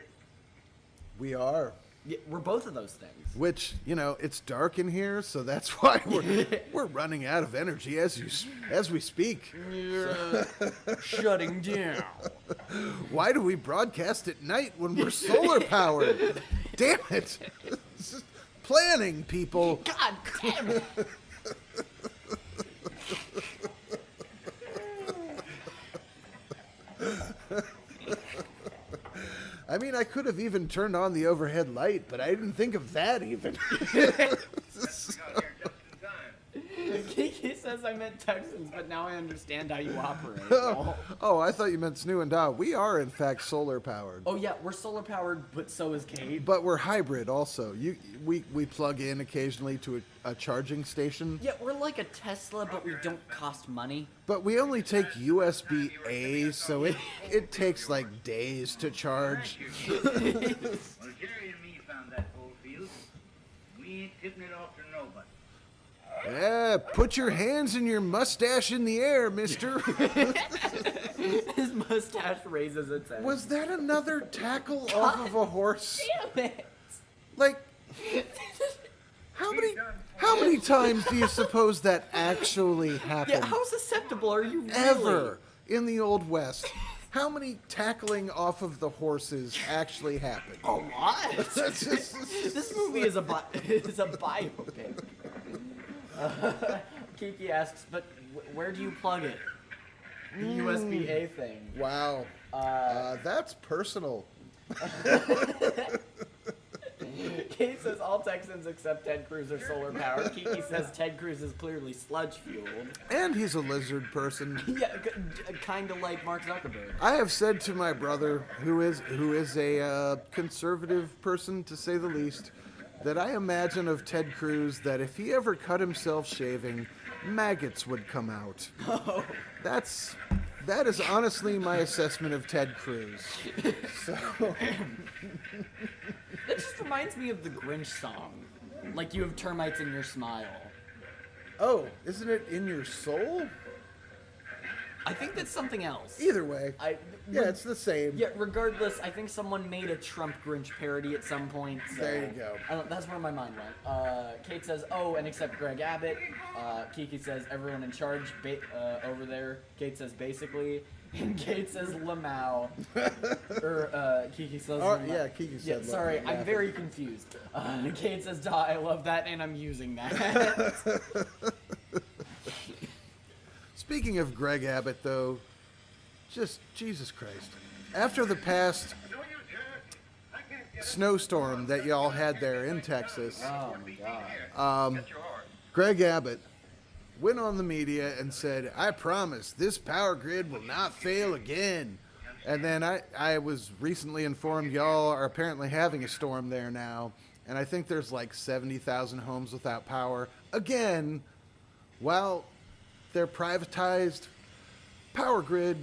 We are. Yeah, we're both of those things. Which, you know, it's dark in here, so that's why we're running out of energy as we speak. Shutting down. Why do we broadcast at night when we're solar powered? Damn it! This is planning, people. God damn it. I mean, I could have even turned on the overhead light, but I didn't think of that even. Got here just in time. Kiki says I meant Texans, but now I understand how you operate. Oh, I thought you meant Snoo and Da. We are, in fact, solar powered. Oh yeah, we're solar powered, but so is Kate. But we're hybrid also. We plug in occasionally to a charging station, Yeah, we're like a Tesla, but we don't cost money. but we only take USB-A, so it takes like days to charge. Well, Jerry and me found that gold field. We ain't tipping it off to nobody. Yeah, put your hands and your mustache in the air, mister. His mustache raises its head. Was that another tackle off of a horse? Damn it! Like, how many times do you suppose that actually happened? Yeah, how susceptible are you really? Ever in the Old West? How many tackling off of the horses actually happened? A lot. This movie is a biopic. Kiki asks, but where do you plug it? The USB-A thing. Wow. That's personal. Kate says all Texans except Ted Cruz are solar powered. Kiki says Ted Cruz is clearly sludge fueled. And he's a lizard person. Yeah, kind of like Mark Zuckerberg. I have said to my brother, who is a conservative person to say the least, that I imagine of Ted Cruz that if he ever cut himself shaving, maggots would come out. Oh. That is honestly my assessment of Ted Cruz. So, That just reminds me of the Grinch song. Like you have termites in your smile. oh, isn't it in your soul? I think that's something else. Either way, yeah, it's the same. Yeah, regardless, I think someone made a Trump Grinch parody at some point. So There you go. That's where my mind went. Kate says, oh, and except Greg Abbott. Kiki says, everyone in charge over there. Kate says, basically. And Kate says, Lamau. Kiki says, Oh, Lamau. yeah, Kiki said Yeah, Lamau, sorry, yeah. I'm very confused. Kate says, duh, I love that, and I'm using that. Speaking of Greg Abbott, though, just Jesus Christ. After the past snowstorm that y'all had there in Texas, Oh, my God. Greg Abbott went on the media and said, I promise this power grid will not fail again. And then I was recently informed y'all are apparently having a storm there now. And I think there's like 70,000 homes without power. Again, while their privatized power grid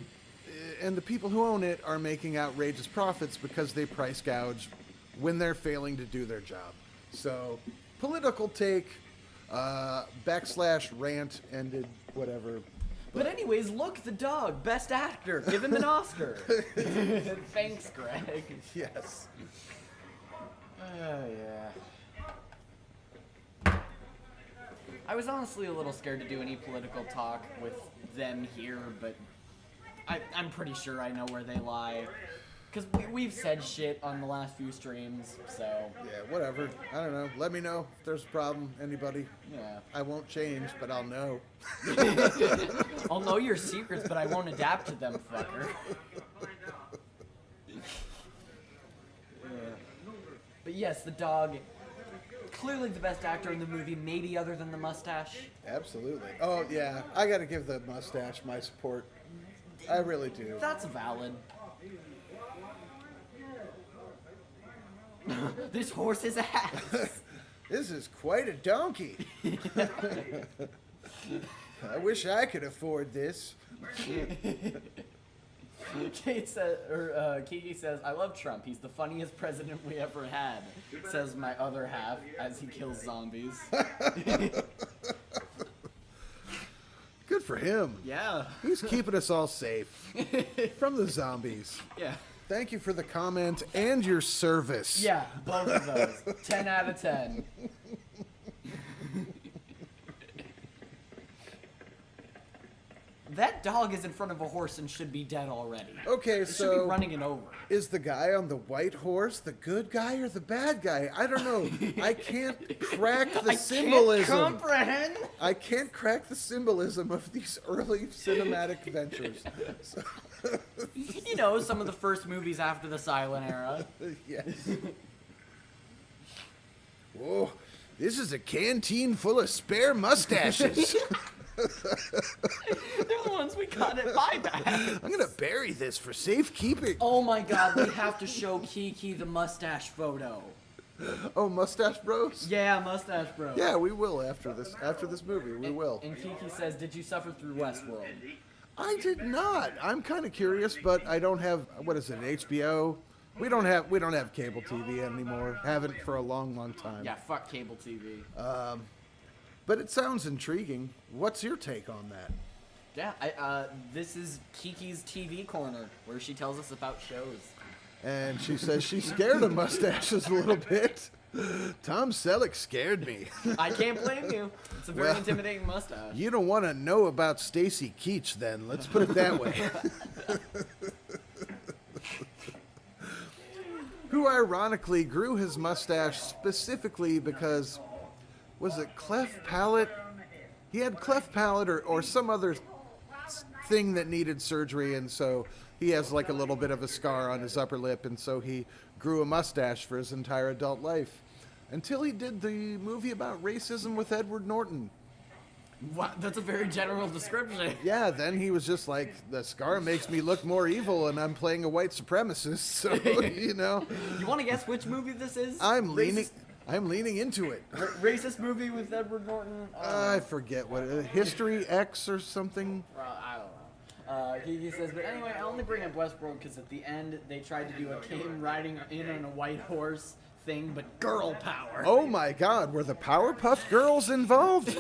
and the people who own it are making outrageous profits because they price gouge when they're failing to do their job. So, political take, / rant ended, whatever. But anyways, look, the dog, best actor. Give him an Oscar. Thanks, Greg. Yes. Yeah. I was honestly a little scared to do any political talk with them here, but I'm pretty sure I know where they lie. Because we've said shit on the last few streams, so Yeah, whatever. I don't know. Let me know if there's a problem. Anybody? yeah. I won't change, but I'll know. I'll know your secrets, but I won't adapt to them, fucker. But yes, the dog, clearly the best actor in the movie, maybe other than the mustache. Absolutely. Oh, yeah. I got to give the mustache my support. I really do. That's valid. This horse is ass. This is quite a donkey. I wish I could afford this. Kiki says, I love Trump. He's the funniest president we ever had. Says my other half as he kills zombies. Good for him. Yeah. He's keeping us all safe from the zombies. Yeah. Thank you for the comment and your service. Yeah, both of those. 10 out of 10. That dog is in front of a horse and should be dead already. Okay, It should be so running it over. is the guy on the white horse the good guy or the bad guy? I don't know. I can't crack the symbolism. Can't comprehend. I can't crack the symbolism of these early cinematic ventures. So, You know, some of the first movies after the silent era. yes. Whoa, this is a canteen full of spare mustaches. They're the ones we got at buyback. I'm gonna bury this for safekeeping. Oh my god, we have to show Kiki the mustache photo. Oh, Mustache Bros? Yeah, mustache bro. Yeah, we will after this movie. We will. And Kiki says, did you suffer through Westworld? I did not. I'm kind of curious, but I don't have, what is it, HBO? We don't have cable TV anymore. Haven't for a long, long time. Yeah, fuck cable TV. But it sounds intriguing. What's your take on that? Yeah, this is Kiki's TV corner, where she tells us about shows. And she says she's scared of mustaches a little bit. Tom Selleck scared me. I can't blame you. It's a very Well, intimidating mustache. You don't want to know about Stacy Keach then. Let's put it that way. Who ironically grew his mustache specifically because, was it cleft palate? He had cleft palate or some other thing that needed surgery, and so he has like a little bit of a scar on his upper lip, and so he grew a mustache for his entire adult life. Until he did the movie about racism with Edward Norton. Wow, that's a very general description. Yeah, then he was just like, the scar makes me look more evil, and I'm playing a white supremacist, so, you know. You want to guess which movie this is? I'm leaning into it. Racist movie with Edward Norton? I forget what, History X or something? I don't know. He says, but anyway, I only bring up Westworld because at the end they tried to do a Kim riding in on a white horse thing, but girl power. Oh my God, were the Powerpuff Girls involved?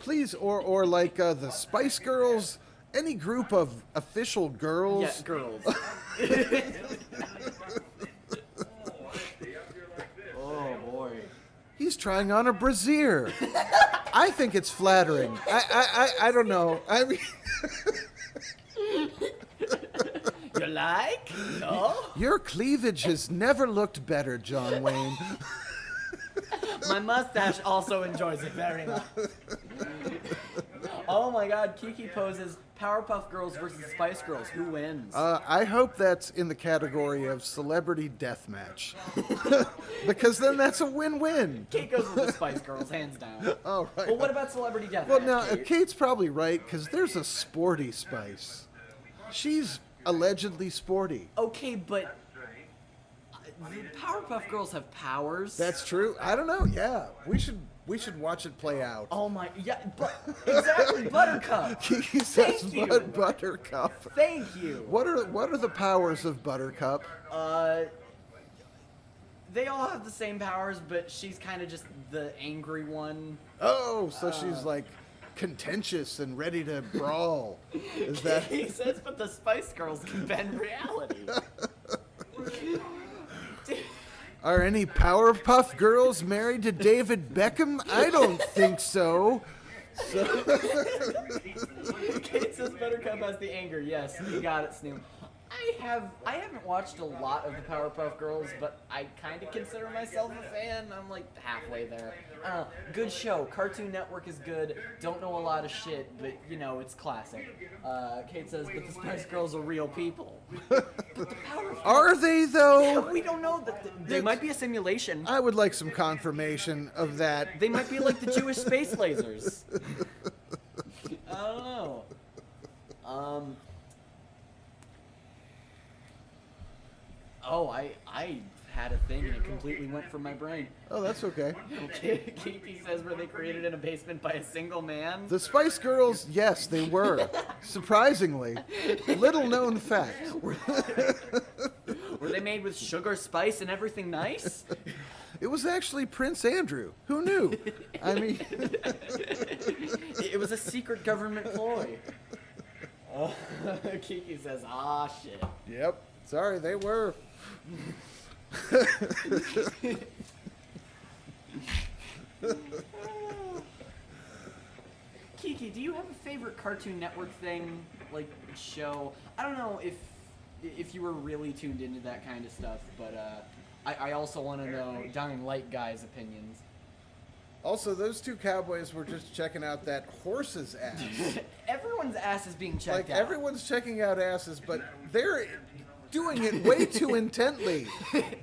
Please, or like the Spice Girls, any group of official girls. Yeah, girls. Oh boy. He's trying on a brassiere. I think it's flattering. I don't know. I mean, You like? No? your cleavage has never looked better, John Wayne. My mustache also enjoys it very much. Oh my god, Kiki poses Powerpuff Girls versus Spice Girls. Who wins? I hope that's in the category of celebrity deathmatch. Because then that's a win-win. Kate goes with the Spice Girls, hands down. All right. Well, what about celebrity deathmatch? Well, now, Kate? Kate's probably right, because there's a sporty Spice. She's allegedly sporty. Okay, but the Powerpuff Girls have powers. That's true. I don't know. Yeah, we should watch it play out. Oh my, yeah, exactly, Buttercup. He says Thank you. Buttercup. Thank you. What are the powers of Buttercup? They all have the same powers, but she's kind of just the angry one. Oh, so she's like contentious and ready to brawl. Is that? He says, but the Spice Girls can bend reality. Are any Powerpuff Girls married to David Beckham? I don't think so. Kate says Buttercup has the anger. Yes, you got it, Snoop. I haven't watched a lot of the Powerpuff Girls, but I kind of consider myself a fan. I'm like halfway there. Good show. Cartoon Network is good. Don't know a lot of shit, but you know it's classic. Kate says, but the Spice Girls are real people. But the Powerpuff Are they though? we don't know that they might be a simulation. I would like some confirmation of that. They might be like the Jewish space lasers. I don't know. Oh, I had a thing and it completely went from my brain. Oh, that's okay. Okay, Kiki says, were they created in a basement by a single man? The Spice Girls, yes, they were. Surprisingly. Little known fact. Were they made with sugar, spice, and everything nice? It was actually Prince Andrew. Who knew? I mean, It was a secret government ploy. Kiki says, ah, shit. yep. Sorry, they were. Kiki, do you have a favorite Cartoon Network thing, like show? I don't know if you were really tuned into that kind of stuff, but I also want to know Dying Light guy's opinions. Also, those two cowboys were just checking out that horse's ass. Everyone's ass is being checked Like, out. everyone's checking out asses, but they're doing it way too intently.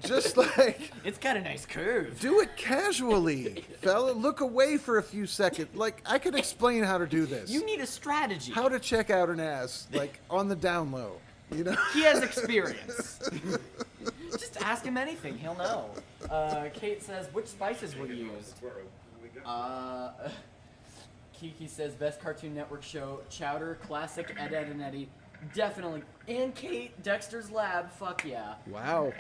Just like, It's got a nice curve. do it casually, fella. Look away for a few seconds. Like, I could explain how to do this. You need a strategy. How to check out an ass, like, on the down low. You know? He has experience. Just ask him anything, he'll know. Kate says, which spices were used? Kiki says, best Cartoon Network show, Chowder, classic, Ed, Ed, and Eddie. Definitely. And Kate, Dexter's Lab, fuck yeah. Wow.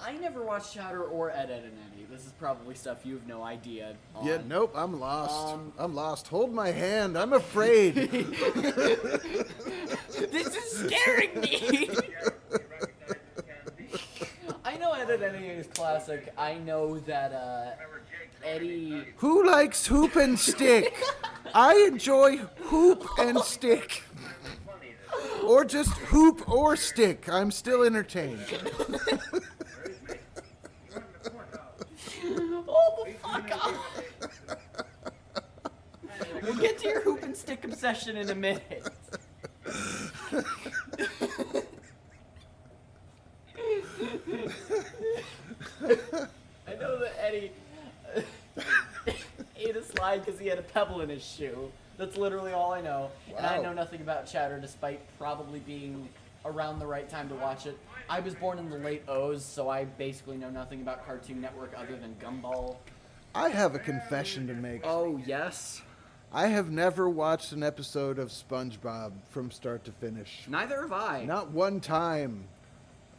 I never watched Chowder or Ed, Ed, and Eddie. This is probably stuff you have no idea on. Yeah, nope, I'm lost. I'm lost. Hold my hand. I'm afraid. This is scaring me! I know Ed, Ed, and Eddie is classic. I know that, Eddie... Who likes hoop and stick? I enjoy hoop and stick. Or just hoop or stick. I'm still entertained. Oh, the fuck up! We'll get to your hoop and stick obsession in a minute. I know that Eddie ate a slide because he had a pebble in his shoe. That's literally all I know. And I Wow. know nothing about Chowder despite probably being around the right time to watch it. I was born in the late O's, so I basically know nothing about Cartoon Network other than Gumball. I have a confession to make. Oh, yes? I have never watched an episode of SpongeBob from start to finish. Neither have I. Not one time.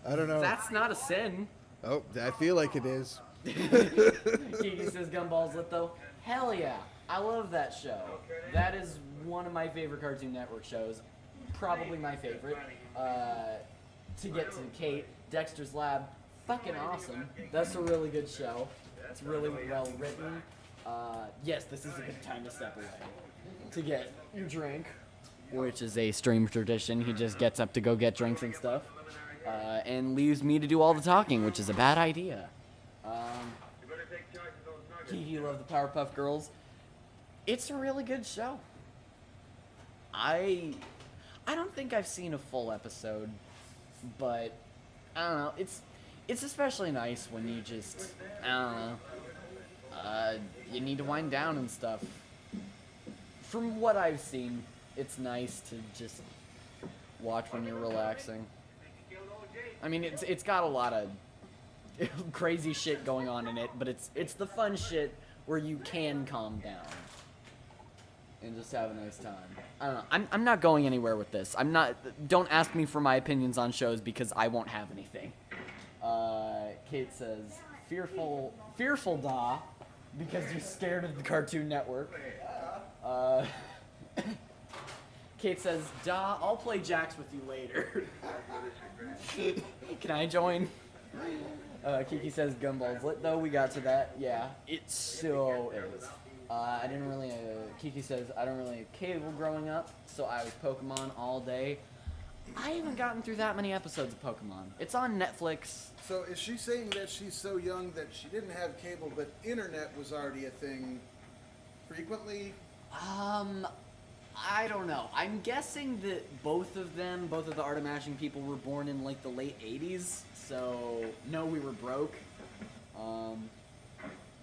I don't know. That's not a sin. Oh, I feel like it is. Kiki says Gumball's lit though. Hell yeah. I love that show. That is one of my favorite Cartoon Network shows. Probably my favorite. To get to Kate, Dexter's Lab, fucking awesome. That's a really good show. It's really well written. Yes, this is a good time to step away. To get your drink. Which is a stream tradition. He just gets up to go get drinks and stuff. And leaves me to do all the talking, which is a bad idea. Kiki loved the Powerpuff Girls. It's a really good show. I don't think I've seen a full episode, but I don't know. It's especially nice when you just you need to wind down and stuff. From what I've seen, it's nice to just watch when you're relaxing. I mean, it's got a lot of crazy shit going on in it, but it's the fun shit where you can calm down and just have a nice time. I don't know. I'm not going anywhere with this. Don't ask me for my opinions on shows because I won't have anything. Kate says, fearful da, because you're scared of the Cartoon Network. Kate says, da, I'll play jacks with you later. Can I join? Kiki says Gumball's lit though. We got to that. Yeah, it so is. I didn't really. Kiki says I don't really have cable growing up, so I was Pokemon all day. I haven't gotten through that many episodes of Pokemon. It's on Netflix. So is she saying that she's so young that she didn't have cable, but internet was already a thing frequently? I don't know. I'm guessing that both of the Art of Mashing people were born in like the late 80s. So, no, we were broke.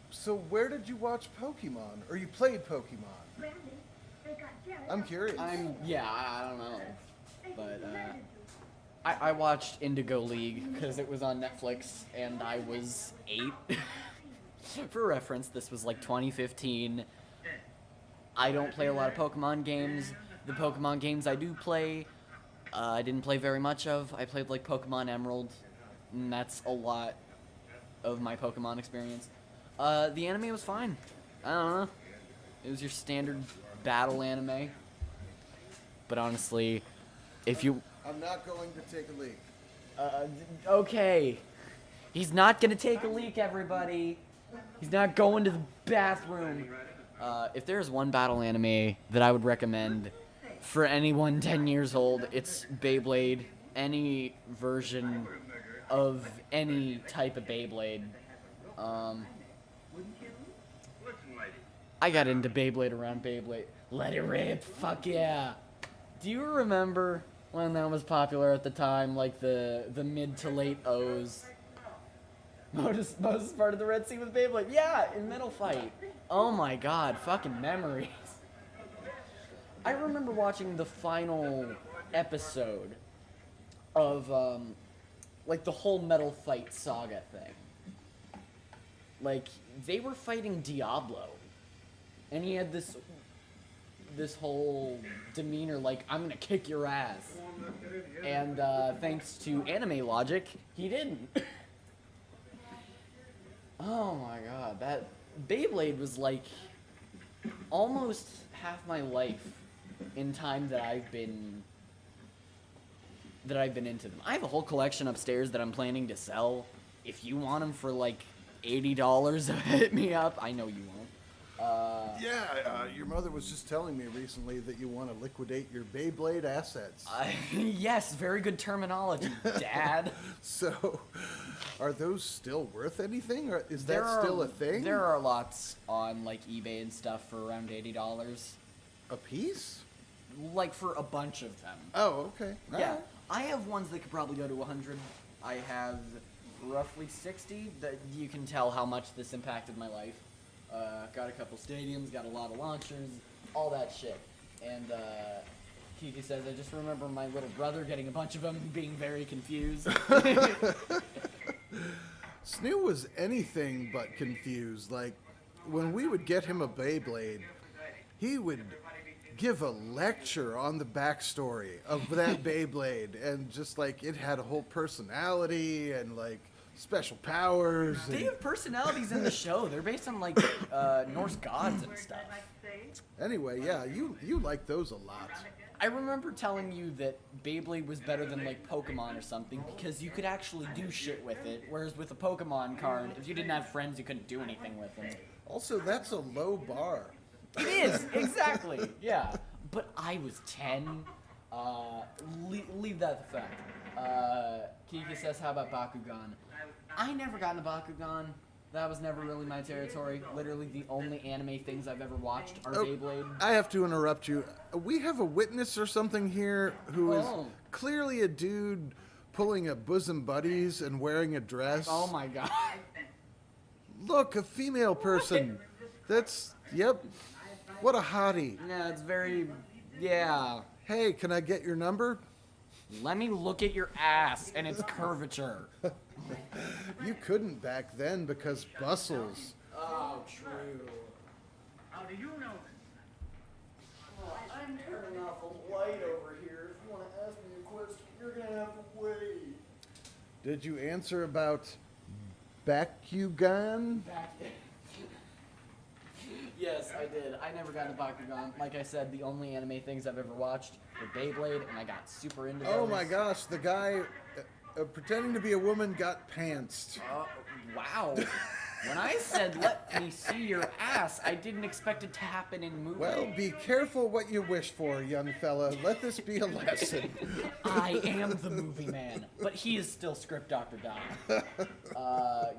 So where did you watch Pokemon? Or you played Pokemon? I'm curious. I don't know. But, I watched Indigo League because it was on Netflix and I was 8. For reference, this was like 2015. I don't play a lot of Pokemon games. The Pokemon games I do play, I didn't play very much of. I played like Pokemon Emerald, and that's a lot of my Pokemon experience. The anime was fine. I don't know. It was your standard battle anime. But honestly, if you... I'm not going to take a leak. Okay. He's not gonna take a leak, everybody. He's not going to the bathroom. If there's one battle anime that I would recommend for anyone 10 years old, it's Beyblade. Any version of any type of Beyblade. I got into Beyblade around Beyblade. Let it rip, fuck yeah. Do you remember when that was popular at the time, like the mid to late O's? Modus part of the Red Sea with Beyblade. Yeah, in Metal Fight. Oh my god, fucking memories. I remember watching the final episode of, like, the whole Metal Fight saga thing. Like, they were fighting Diablo. And he had this whole demeanor like, I'm gonna kick your ass. And, thanks to anime logic, he didn't. Oh my god, that Beyblade was like almost half my life in time that I've been into them. I have a whole collection upstairs that I'm planning to sell. If you want them for like $80, hit me up. I know you won't. Your mother was just telling me recently that you want to liquidate your Beyblade assets. Yes, very good terminology, Dad. So, are those still worth anything, or is that still a thing? There are lots on like eBay and stuff for around $80 a piece. Like for a bunch of them. Oh, okay. Yeah, I have ones that could probably go to 100. I have roughly 60. That you can tell how much this impacted my life. Got a couple stadiums, got a lot of launchers, all that shit. And Kiki says, I just remember my little brother getting a bunch of them and being very confused. Snoo was anything but confused. Like, when we would get him a Beyblade, he would give a lecture on the backstory of that Beyblade. And just, like, it had a whole personality and, like, special powers. They have personalities in the show. They're based on, like, Norse gods and stuff. Anyway, yeah, you like those a lot. I remember telling you that Beyblade was better than, like, Pokemon or something because you could actually do shit with it, whereas with a Pokemon card, if you didn't have friends, you couldn't do anything with them. Also, that's a low bar. It is, exactly, yeah. But I was 10. Leave that the fact. Kiki says, how about Bakugan? I never got into Bakugan. That was never really my territory. Literally, the only anime things I've ever watched are Beyblade. I have to interrupt you. We have a witness or something here who is clearly a dude pulling a bosom buddies and wearing a dress. Oh my god. Look, a female person. That's, yep. What a hottie. Yeah, it's very, yeah. Hey, can I get your number? Let me look at your ass and its curvature. You couldn't back then because bustles. Oh, true. How do you know? I'm turning off a light over here. If you want to ask me a question, you're going to have to wait. Did you answer about Bakugan? Yes, I did. I never got into Bakugan. Like I said, the only anime things I've ever watched were Beyblade, and I got super into those. Oh my gosh, the guy pretending to be a woman got pantsed. Wow. When I said let me see your ass, I didn't expect it to happen in movies. Well, be careful what you wish for, young fella. Let this be a lesson. I am the movie man, but he is still script Dr. Don.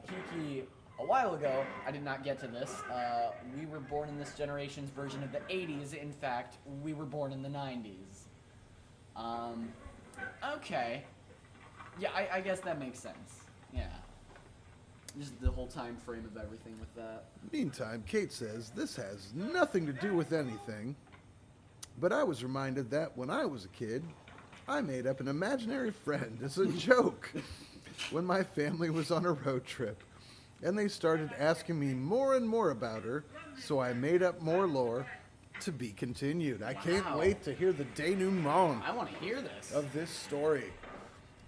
Kiki, a while ago, I did not get to this. We were born in this generation's version of the 80s. In fact, we were born in the 90s. Okay. Yeah, I guess that makes sense. Yeah. Just the whole time frame of everything with that. Meantime, Kate says this has nothing to do with anything, but I was reminded that when I was a kid, I made up an imaginary friend as a joke when my family was on a road trip, and they started asking me more and more about her, so I made up more lore to be continued. I can't Wow. wait to hear the denouement I want to hear this. of this story.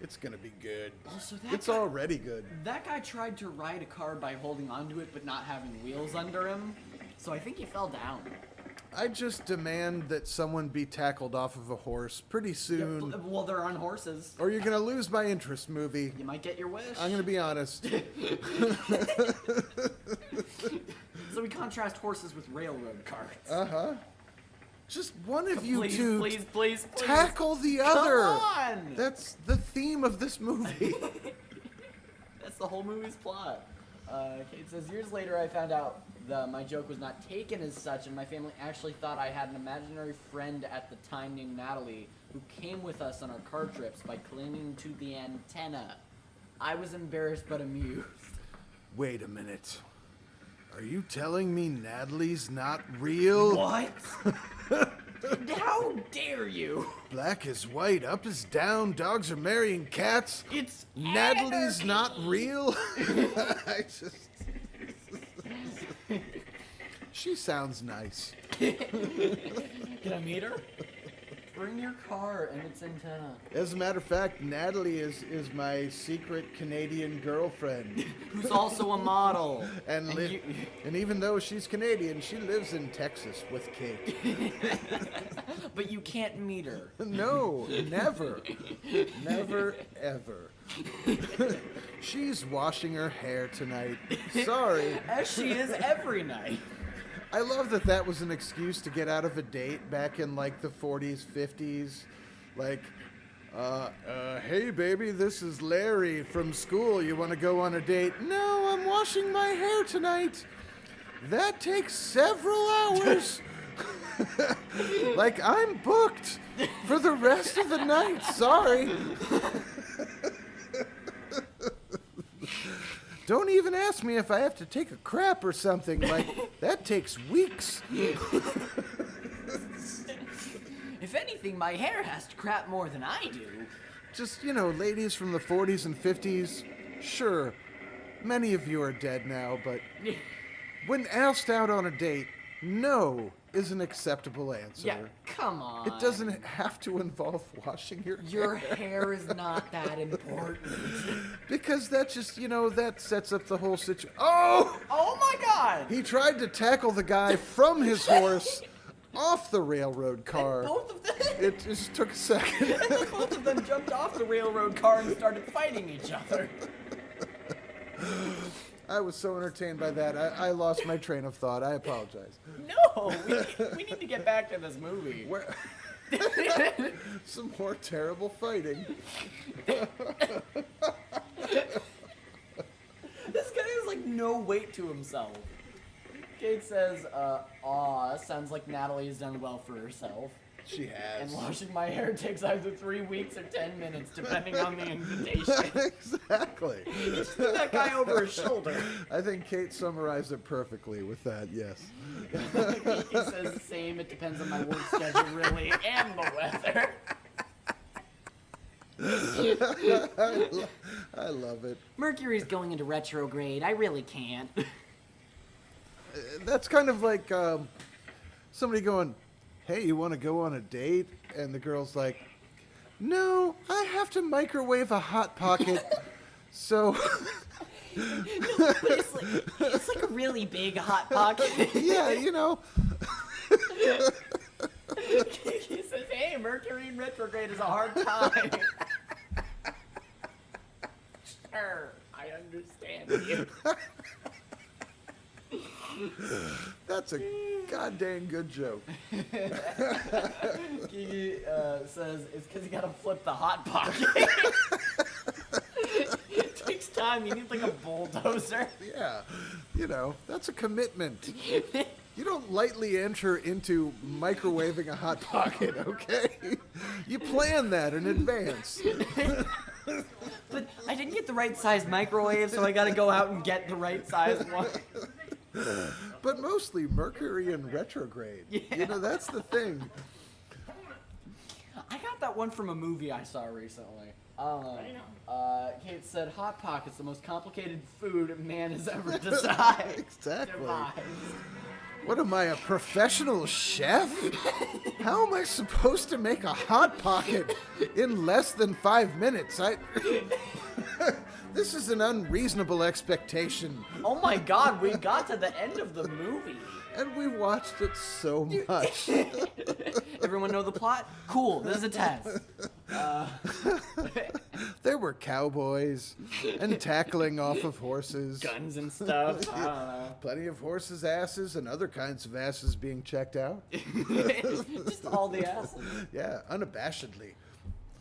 It's gonna be good. Also, that It's guy- already good. That guy tried to ride a car by holding onto it but not having wheels under him, so I think he fell down. I just demand that someone be tackled off of a horse pretty soon, Well, they're on horses. or you're gonna lose my interest, movie. You might get your wish. I'm gonna be honest. So we contrast horses with railroad carts. Uh-huh. Just one of you please, two please. tackle the other. on! That's the theme of this movie. That's the whole movie's plot. Kate says, years later I found out that my joke was not taken as such, and my family actually thought I had an imaginary friend at the time named Natalie, who came with us on our car trips by clinging to the antenna. I was embarrassed but amused. Wait a minute. Are you telling me Natalie's not real? What? How dare you? Black is white, up is down, dogs are marrying cats. It's Natalie's anarchy. not real? I just... She sounds nice. Can I meet her? Bring your car and its antenna. As a matter of fact, Natalie is my secret Canadian girlfriend. Who's also a model. And even though she's Canadian, she lives in Texas with Kate. But you can't meet her. No, never. Never, ever. She's washing her hair tonight. Sorry. As she is every night. I love that that was an excuse to get out of a date back in like the 40s, 50s. Like, hey baby, this is Larry from school. You want to go on a date? No, I'm washing my hair tonight. That takes several hours. Like, I'm booked for the rest of the night. Sorry. Don't even ask me if I have to take a crap or something. Like, that takes weeks. If anything, my hair has to crap more than I do. Just, you know, ladies from the 40s and 50s, sure, many of you are dead now, but when asked out on a date, no is an acceptable answer. Yeah, come on. It doesn't have to involve washing your Your hair. hair is not that important. Because that just, you know, that sets up the whole situation. Oh! Oh my god! He tried to tackle the guy from his horse off the railroad car. Both of them. It just took a second. And then both of them jumped off the railroad car and started fighting each other. I was so entertained by that. I lost my train of thought. I apologize. No, we need to get back to this movie. Where... Some more terrible fighting. This guy has like no weight to himself. Kate says, aw, sounds like Natalie has done well for herself. She has. And washing my hair takes either 3 weeks or 10 minutes, depending on the invitation. Exactly. Just threw that guy over his shoulder. I think Kate summarized it perfectly with that, yes. He says the same, it depends on my work schedule, really, and the weather. I love it. Mercury's going into retrograde. I really can't. That's kind of like somebody going, hey, you want to go on a date? And the girl's like, no, I have to microwave a Hot Pocket. So, But it's like a really big Hot Pocket. yeah, you know. He says, hey, Mercury in retrograde is a hard time. Sure, I understand you. That's a goddamn good joke. Kiki says it's because you gotta flip the Hot Pocket. It takes time. You need like a bulldozer. Yeah, that's a commitment. You don't lightly enter into microwaving a Hot Pocket, okay? You plan that in advance. But I didn't get the right size microwave, so I gotta go out and get the right size one. But mostly Mercury in retrograde. Yeah. That's the thing. I got that one from a movie I saw recently. Kate said, Hot Pocket's the most complicated food man has ever designed. Exactly. Devised. What am I, a professional chef? How am I supposed to make a Hot Pocket in less than 5 minutes? This is an unreasonable expectation. Oh my god, we got to the end of the movie. And we watched it so much. Everyone know the plot? Cool, this is a test. There were cowboys and tackling off of horses. Guns and stuff. I don't know. Plenty of horses' asses and other kinds of asses being checked out. Just all the asses. Yeah, unabashedly.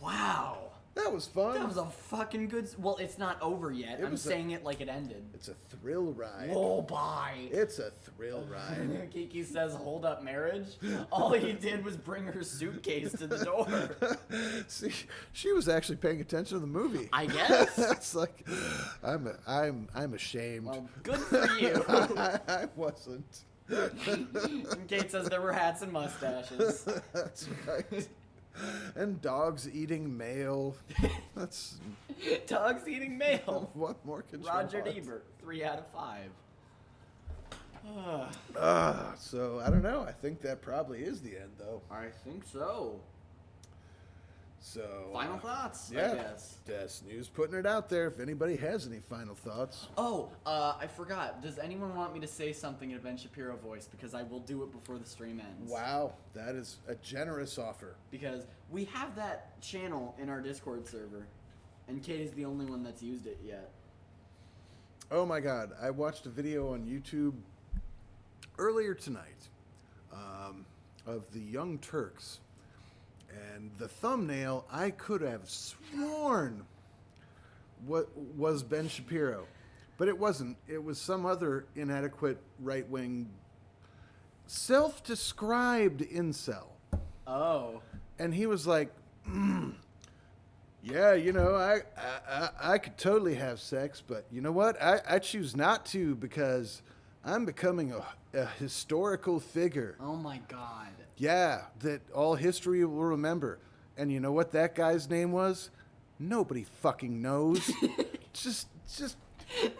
Wow. That was fun. That was a fucking good... Well, it's not over yet. I'm saying it like it ended. It's a thrill ride. Oh, bye. It's a thrill ride. Kiki says, hold up marriage. All he did was bring her suitcase to the door. See, she was actually paying attention to the movie. I guess. It's like, I'm ashamed. Well, good for you. I wasn't. And Kate says there were hats and mustaches. That's right. And dogs eating mail. That's Dogs eating mail. what more can you Roger want? Ebert, 3 out of 5. So I don't know. I think that probably is the end, though. I think so. So Final thoughts, yeah, I guess. Snooze putting it out there. If anybody has any final thoughts. Oh, I forgot. Does anyone want me to say something in Ben Shapiro voice? Because I will do it before the stream ends. Wow, that is a generous offer. Because we have that channel in our Discord server, and Kate is the only one that's used it yet. Oh my God, I watched a video on YouTube earlier tonight of the Young Turks. And the thumbnail, I could have sworn was Ben Shapiro. But it wasn't. It was some other inadequate right-wing, self-described incel. Oh. And he was like, yeah, I could totally have sex, but you know what? I choose not to because I'm becoming a historical figure. Oh my God. Yeah, that all history will remember. And you know what that guy's name was? Nobody fucking knows. just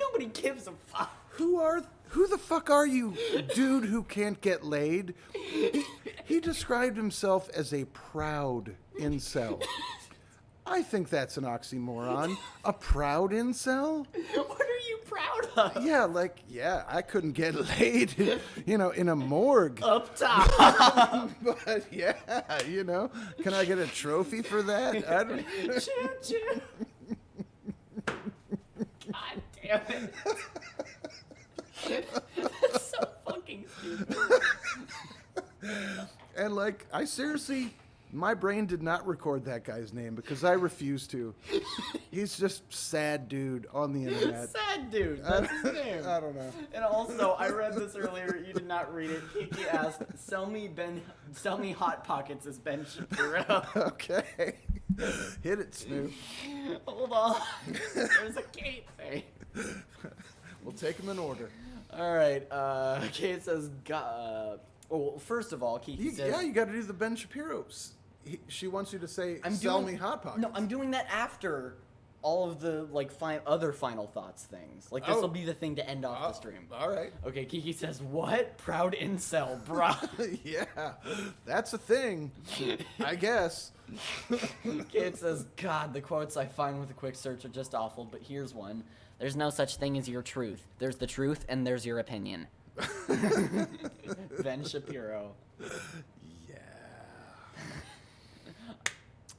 Nobody gives a fuck. who the fuck are you, dude who can't get laid? He described himself as a proud incel. I think that's an oxymoron. A proud incel? What are you proud of? Yeah, I couldn't get laid, in a morgue. Up top. But yeah, can I get a trophy for that? I don't. Choo choo. God damn it. That's so fucking stupid. And I seriously, my brain did not record that guy's name because I refuse to. He's just sad dude on the internet. Sad dude. That's his name. I don't know. And also, I read this earlier. You did not read it. Kiki asked, "Sell me Hot Pockets as Ben Shapiro." Okay, hit it, Snoop. Hold on. There's a Kate thing. We'll take them in order. All right. Kate says, well, first of all, Kiki says, You got to do the Ben Shapiro's. She wants you to say, "Sell me Hot Pockets." No, I'm doing that after all of the other final thoughts things. This will be the thing to end off the stream. All right. Okay, Kiki says, "What? Proud incel, bruh." Yeah, that's a thing, I guess. Kate says, "God, the quotes I find with a quick search are just awful, but here's one. There's no such thing as your truth. There's the truth and there's your opinion." Ben Shapiro. Yeah.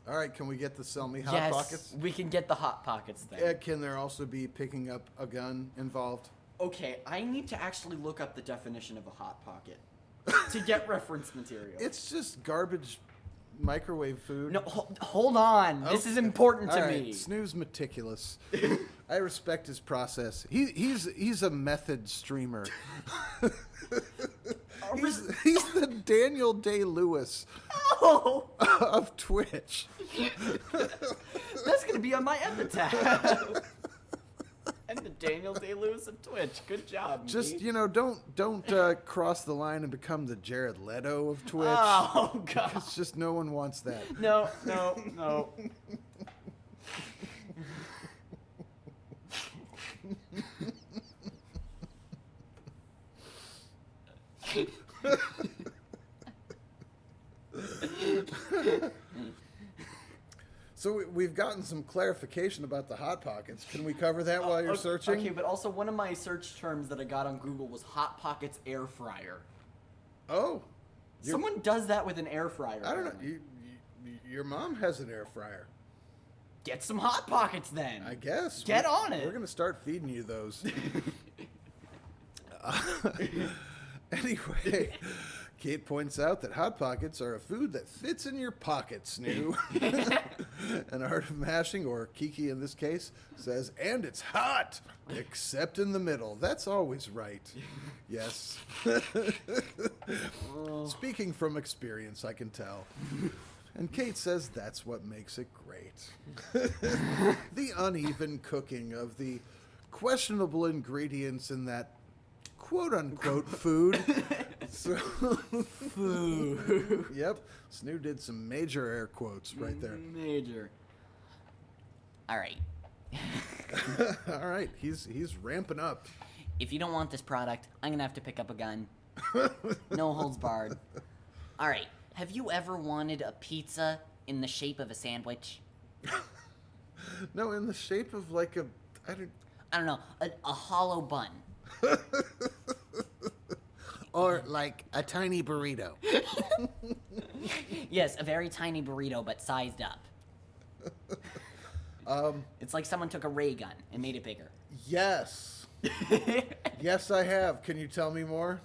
All right, can we get the Sell Me Hot Yes, Pockets? we can get the Hot Pockets thing. Can there also be picking up a gun involved? Okay, I need to actually look up the definition of a Hot Pocket to get reference material. It's just garbage microwave food. No, hold on. This is important to All right, me. Snoo's meticulous. I respect his process. He's a method streamer. he's the Daniel Day-Lewis Oh, of Twitch. that's gonna be on my epitaph. And the Daniel Day-Lewis of Twitch. Good job. Just me. don't cross the line and become the Jared Leto of Twitch. Oh god. It's just no one wants that. No. So we've gotten some clarification about the Hot Pockets. Can we cover that while you're searching? Okay, but also one of my search terms that I got on Google was Hot Pockets air fryer. Oh. Someone does that with an air fryer. I don't know. apparently. Your mom has an air fryer. Get some Hot Pockets then. I guess. Get on it. We're going to start feeding you those. Anyway, Kate points out that Hot Pockets are a food that fits in your pocket, Snoo. An art of mashing, or Kiki in this case, says, and it's hot, except in the middle. That's always right. Yes. Speaking from experience, I can tell. And Kate says that's what makes it great. The uneven cooking of the questionable ingredients in that quote-unquote food. So, Food. Yep, Snoo did some major air quotes right there. Major. All right. All right, he's ramping up. If you don't want this product, I'm gonna have to pick up a gun. No holds barred. All right. Have you ever wanted a pizza in the shape of a sandwich? No, in the shape of like a, I don't know, a hollow bun. or like a tiny burrito. Yes, a very tiny burrito, but sized up. It's like someone took a ray gun and made it bigger. Yes. Yes, I have. Can you tell me more?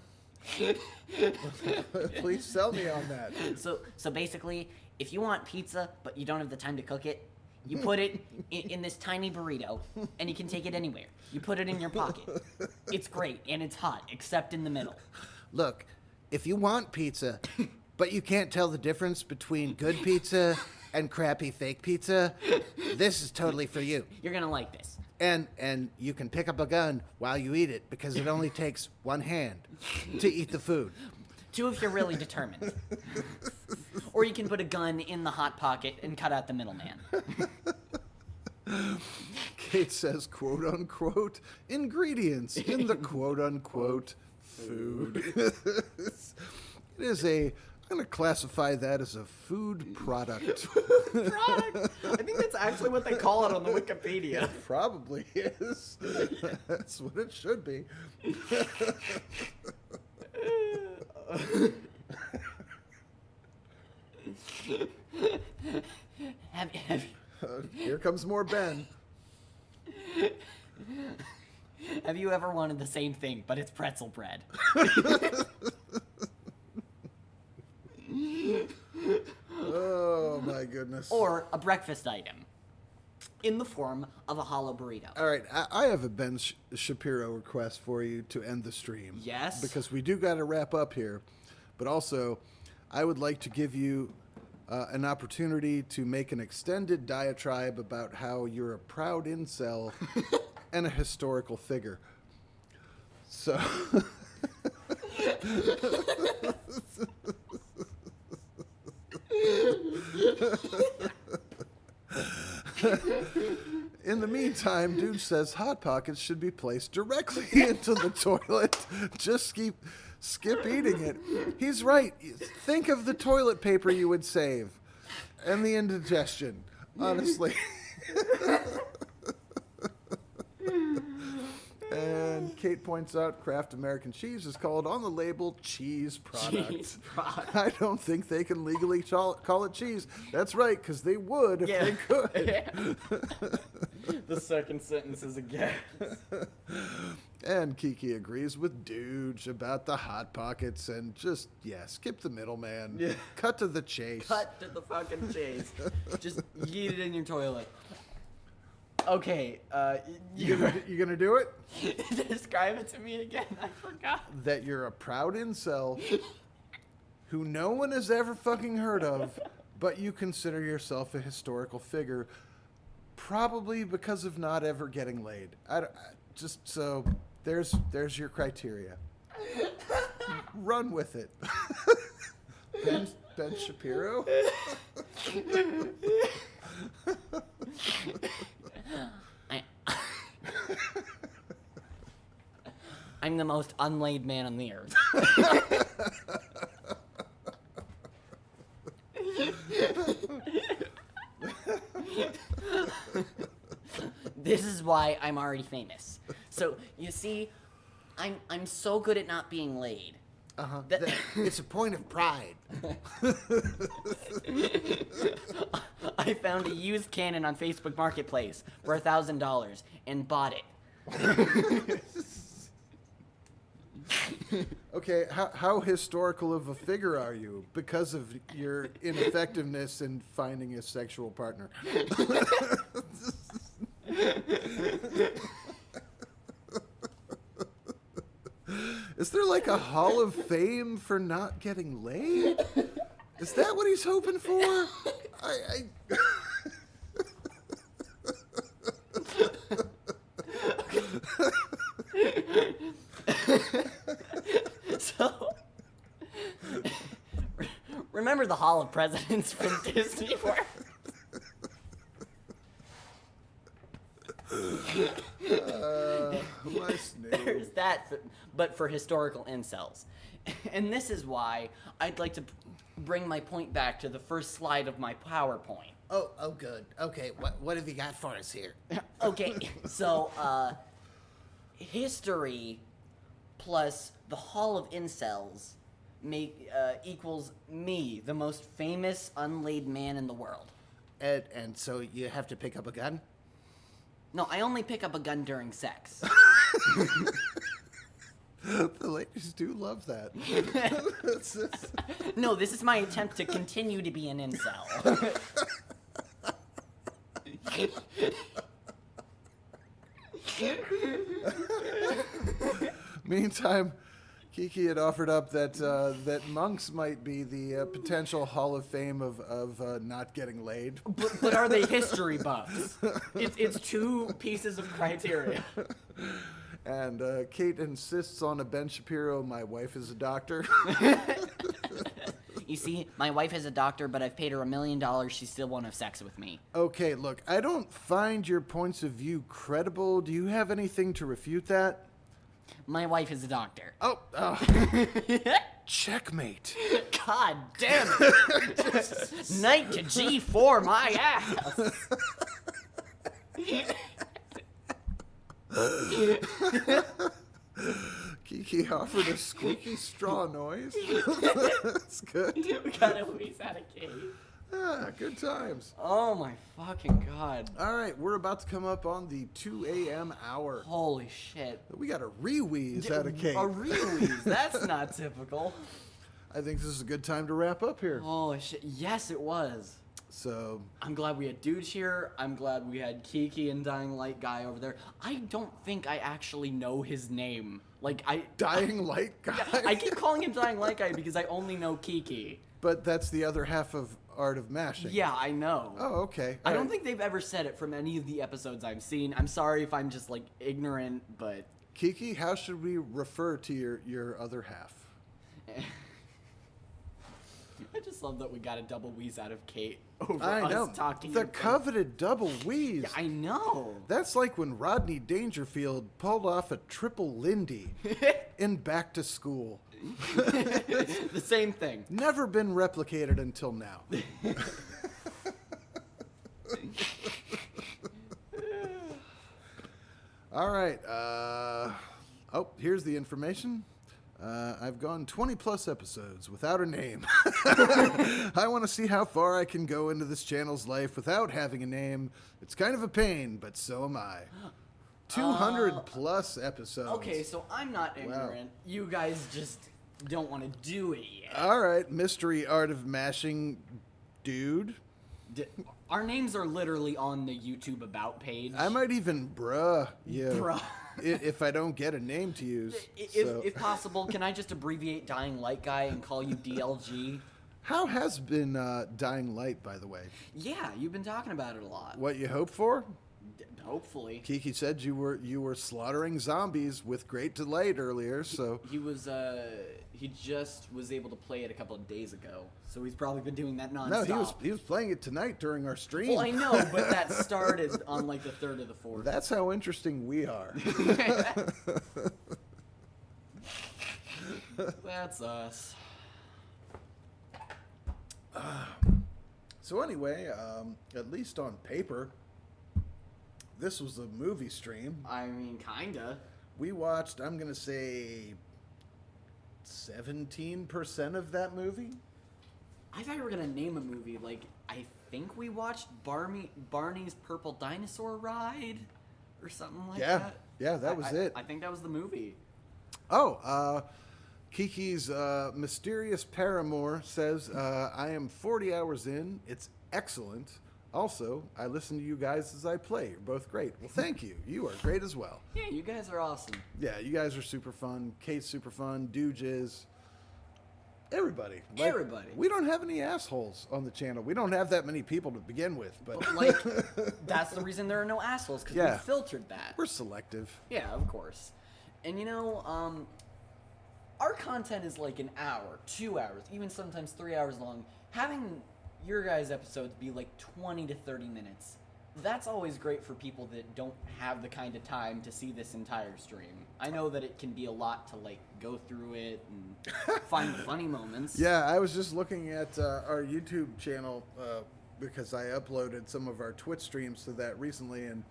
Please sell me on that. So basically, if you want pizza but you don't have the time to cook it, you put it in this tiny burrito, and you can take it anywhere. You put it in your pocket. It's great, and it's hot, except in the middle. Look, if you want pizza, but you can't tell the difference between good pizza and crappy fake pizza, this is totally for you. You're gonna like this. And you can pick up a gun while you eat it because it only takes one hand to eat the food. 2 if you're really determined. Or you can put a gun in the hot pocket and cut out the middleman. Kate says, quote unquote, ingredients in the quote unquote food. It is I'm going to classify that as a food product. Product. I think that's actually what they call it on the Wikipedia. Probably is. That's what it should be. Have Here comes more Ben. you ever wanted the same thing, but it's pretzel bread? Oh my goodness. Or a breakfast item in the form of a hollow burrito. All right, I have a Ben Shapiro request for you to end the stream. Yes? Because we do got to wrap up here. But also, I would like to give you an opportunity to make an extended diatribe about how you're a proud incel and a historical figure. So... In the meantime, dude says Hot Pockets should be placed directly into the toilet. Just skip eating it. He's right. Think of the toilet paper you would save. And the indigestion. Honestly. And Kate points out Kraft American cheese is called on the label cheese product. Cheese product. I don't think they can legally call it cheese. That's right, because they would if they could. Yeah. The second sentence is a guess. And Kiki agrees with Dooge about the Hot Pockets and just, skip the middleman. Yeah. Cut to the chase. Cut to the fucking chase. Just yeet it in your toilet. Okay, You gonna do it? describe it to me again. I forgot. That you're a proud incel who no one has ever fucking heard of, but you consider yourself a historical figure, probably because of not ever getting laid. Just so there's your criteria. Run with it. Ben Shapiro. I'm the most unlaid man on the earth. This is why I'm already famous. So, you see, I'm so good at not being laid. Uh-huh. That- It's a point of pride. I found a used cannon on Facebook Marketplace for $1,000 and bought it. Okay, how historical of a figure are you because of your ineffectiveness in finding a sexual partner? Is there like a hall of fame for not getting laid? Is that what he's hoping for? So, remember the Hall of Presidents from Disney World? My snake. There's that, but for historical incels. And this is why I'd like to bring my point back to the first slide of my PowerPoint. Oh, good. Okay, what have you got for us here? Okay, so, history plus the Hall of Incels equals me, the most famous unlaid man in the world. And so you have to pick up a gun? No, I only pick up a gun during sex. The ladies do love that. It's just- No, this is my attempt to continue to be an incel. Meantime, Kiki had offered up that monks might be the potential Hall of Fame of not getting laid. But are they history buffs? It's two pieces of criteria. And Kate insists on a Ben Shapiro, my wife is a doctor. You see, my wife is a doctor, but I've paid her $1 million. She still won't have sex with me. Okay, look, I don't find your points of view credible. Do you have anything to refute that? My wife is a doctor. Oh, checkmate. God damn it! Knight to G4, my ass! Kiki offered a squeaky straw noise. That's good. We gotta wheeze out a cave. Ah, good times. Oh my fucking god. All right, we're about to come up on the 2 a.m. hour. Holy shit. We got a re-wheeze out of Kate. A re-wheeze. That's not typical. I think this is a good time to wrap up here. Holy shit. Yes, it was. So, I'm glad we had Dude here. I'm glad we had Kiki and Dying Light guy over there. I don't think I actually know his name. Dying Light guy. I keep calling him Dying Light guy because I only know Kiki. But that's the other half of Art of Mashing. Yeah, I know. Oh, okay. I All don't right. think they've ever said it from any of the episodes I've seen. I'm sorry if I'm just ignorant, but Kiki, how should we refer to your other half? I just love that we got a double wheeze out of Kate over I us know. talking. The in front- coveted double wheeze. Yeah, I know. That's like when Rodney Dangerfield pulled off a triple Lindy in Back to School. The same thing. Never been replicated until now. All right. Here's the information. I've gone 20 plus episodes without a name. I want to see how far I can go into this channel's life without having a name. It's kind of a pain, but so am I. 200 plus episodes. Okay, so I'm not ignorant. You guys just don't want to do it yet. All right, mystery art of mashing dude. Our names are literally on the YouTube About page. I might even bruh you. Bruh. If I don't get a name to use. If possible, can I just abbreviate Dying Light Guy and call you DLG? How has been Dying Light, by the way? Yeah, you've been talking about it a lot. What you hope for? Hopefully. Kiki said you were slaughtering zombies with great delight earlier, so He just was able to play it a couple of days ago, so he's probably been doing that nonstop. no, he was playing it tonight during our stream. Well, I know, but that started on like the 3rd or the 4th. That's how interesting we are. That's us. So anyway, at least on paper, this was a movie stream. I mean, kinda. We watched, I'm gonna say, 17% of that movie. I thought you were gonna name a movie. Like, I think we watched Barney's Purple Dinosaur Ride, or something like that. Yeah, that was it. I think that was the movie. Oh, Kiki's mysterious paramour says, I am 40 hours in. It's excellent. Also, I listen to you guys as I play. You're both great. Well, thank you. You are great as well. Yeah, you guys are awesome. Yeah, you guys are super fun. Kate's super fun. Dooge is. Everybody. Everybody. We don't have any assholes on the channel. We don't have that many people to begin with, but Like, that's the reason there are no assholes, because Yeah. we filtered that. we're selective. Yeah, of course. And you know, our content is like an hour, 2 hours, even sometimes 3 hours long. Having your guys' episodes be like 20 to 30 minutes, that's always great for people that don't have the kind of time to see this entire stream. I know that it can be a lot to like go through it and find the funny moments. Yeah, I was just looking at our YouTube channel because I uploaded some of our Twitch streams to that recently, and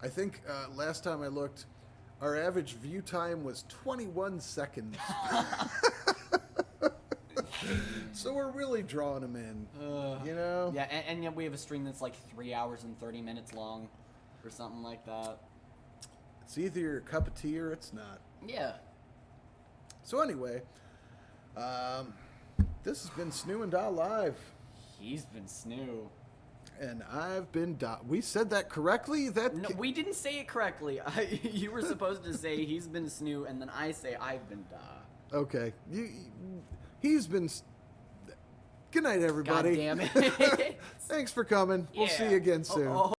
I think last time I looked, our average view time was 21 seconds. So we're really drawing them in, you know? Yeah, and yet we have a stream that's like 3 hours and 30 minutes long, or something like that. It's either your cup of tea or it's not. Yeah. So anyway, this has been Snoo and Da Live, He's been snoo. and I've been Da. We said that correctly? No, we didn't say it correctly. You were supposed to say he's been snoo, and then I say I've been da. Okay. He's been... Good night, everybody. God damn it. Thanks for coming. We'll see you again soon.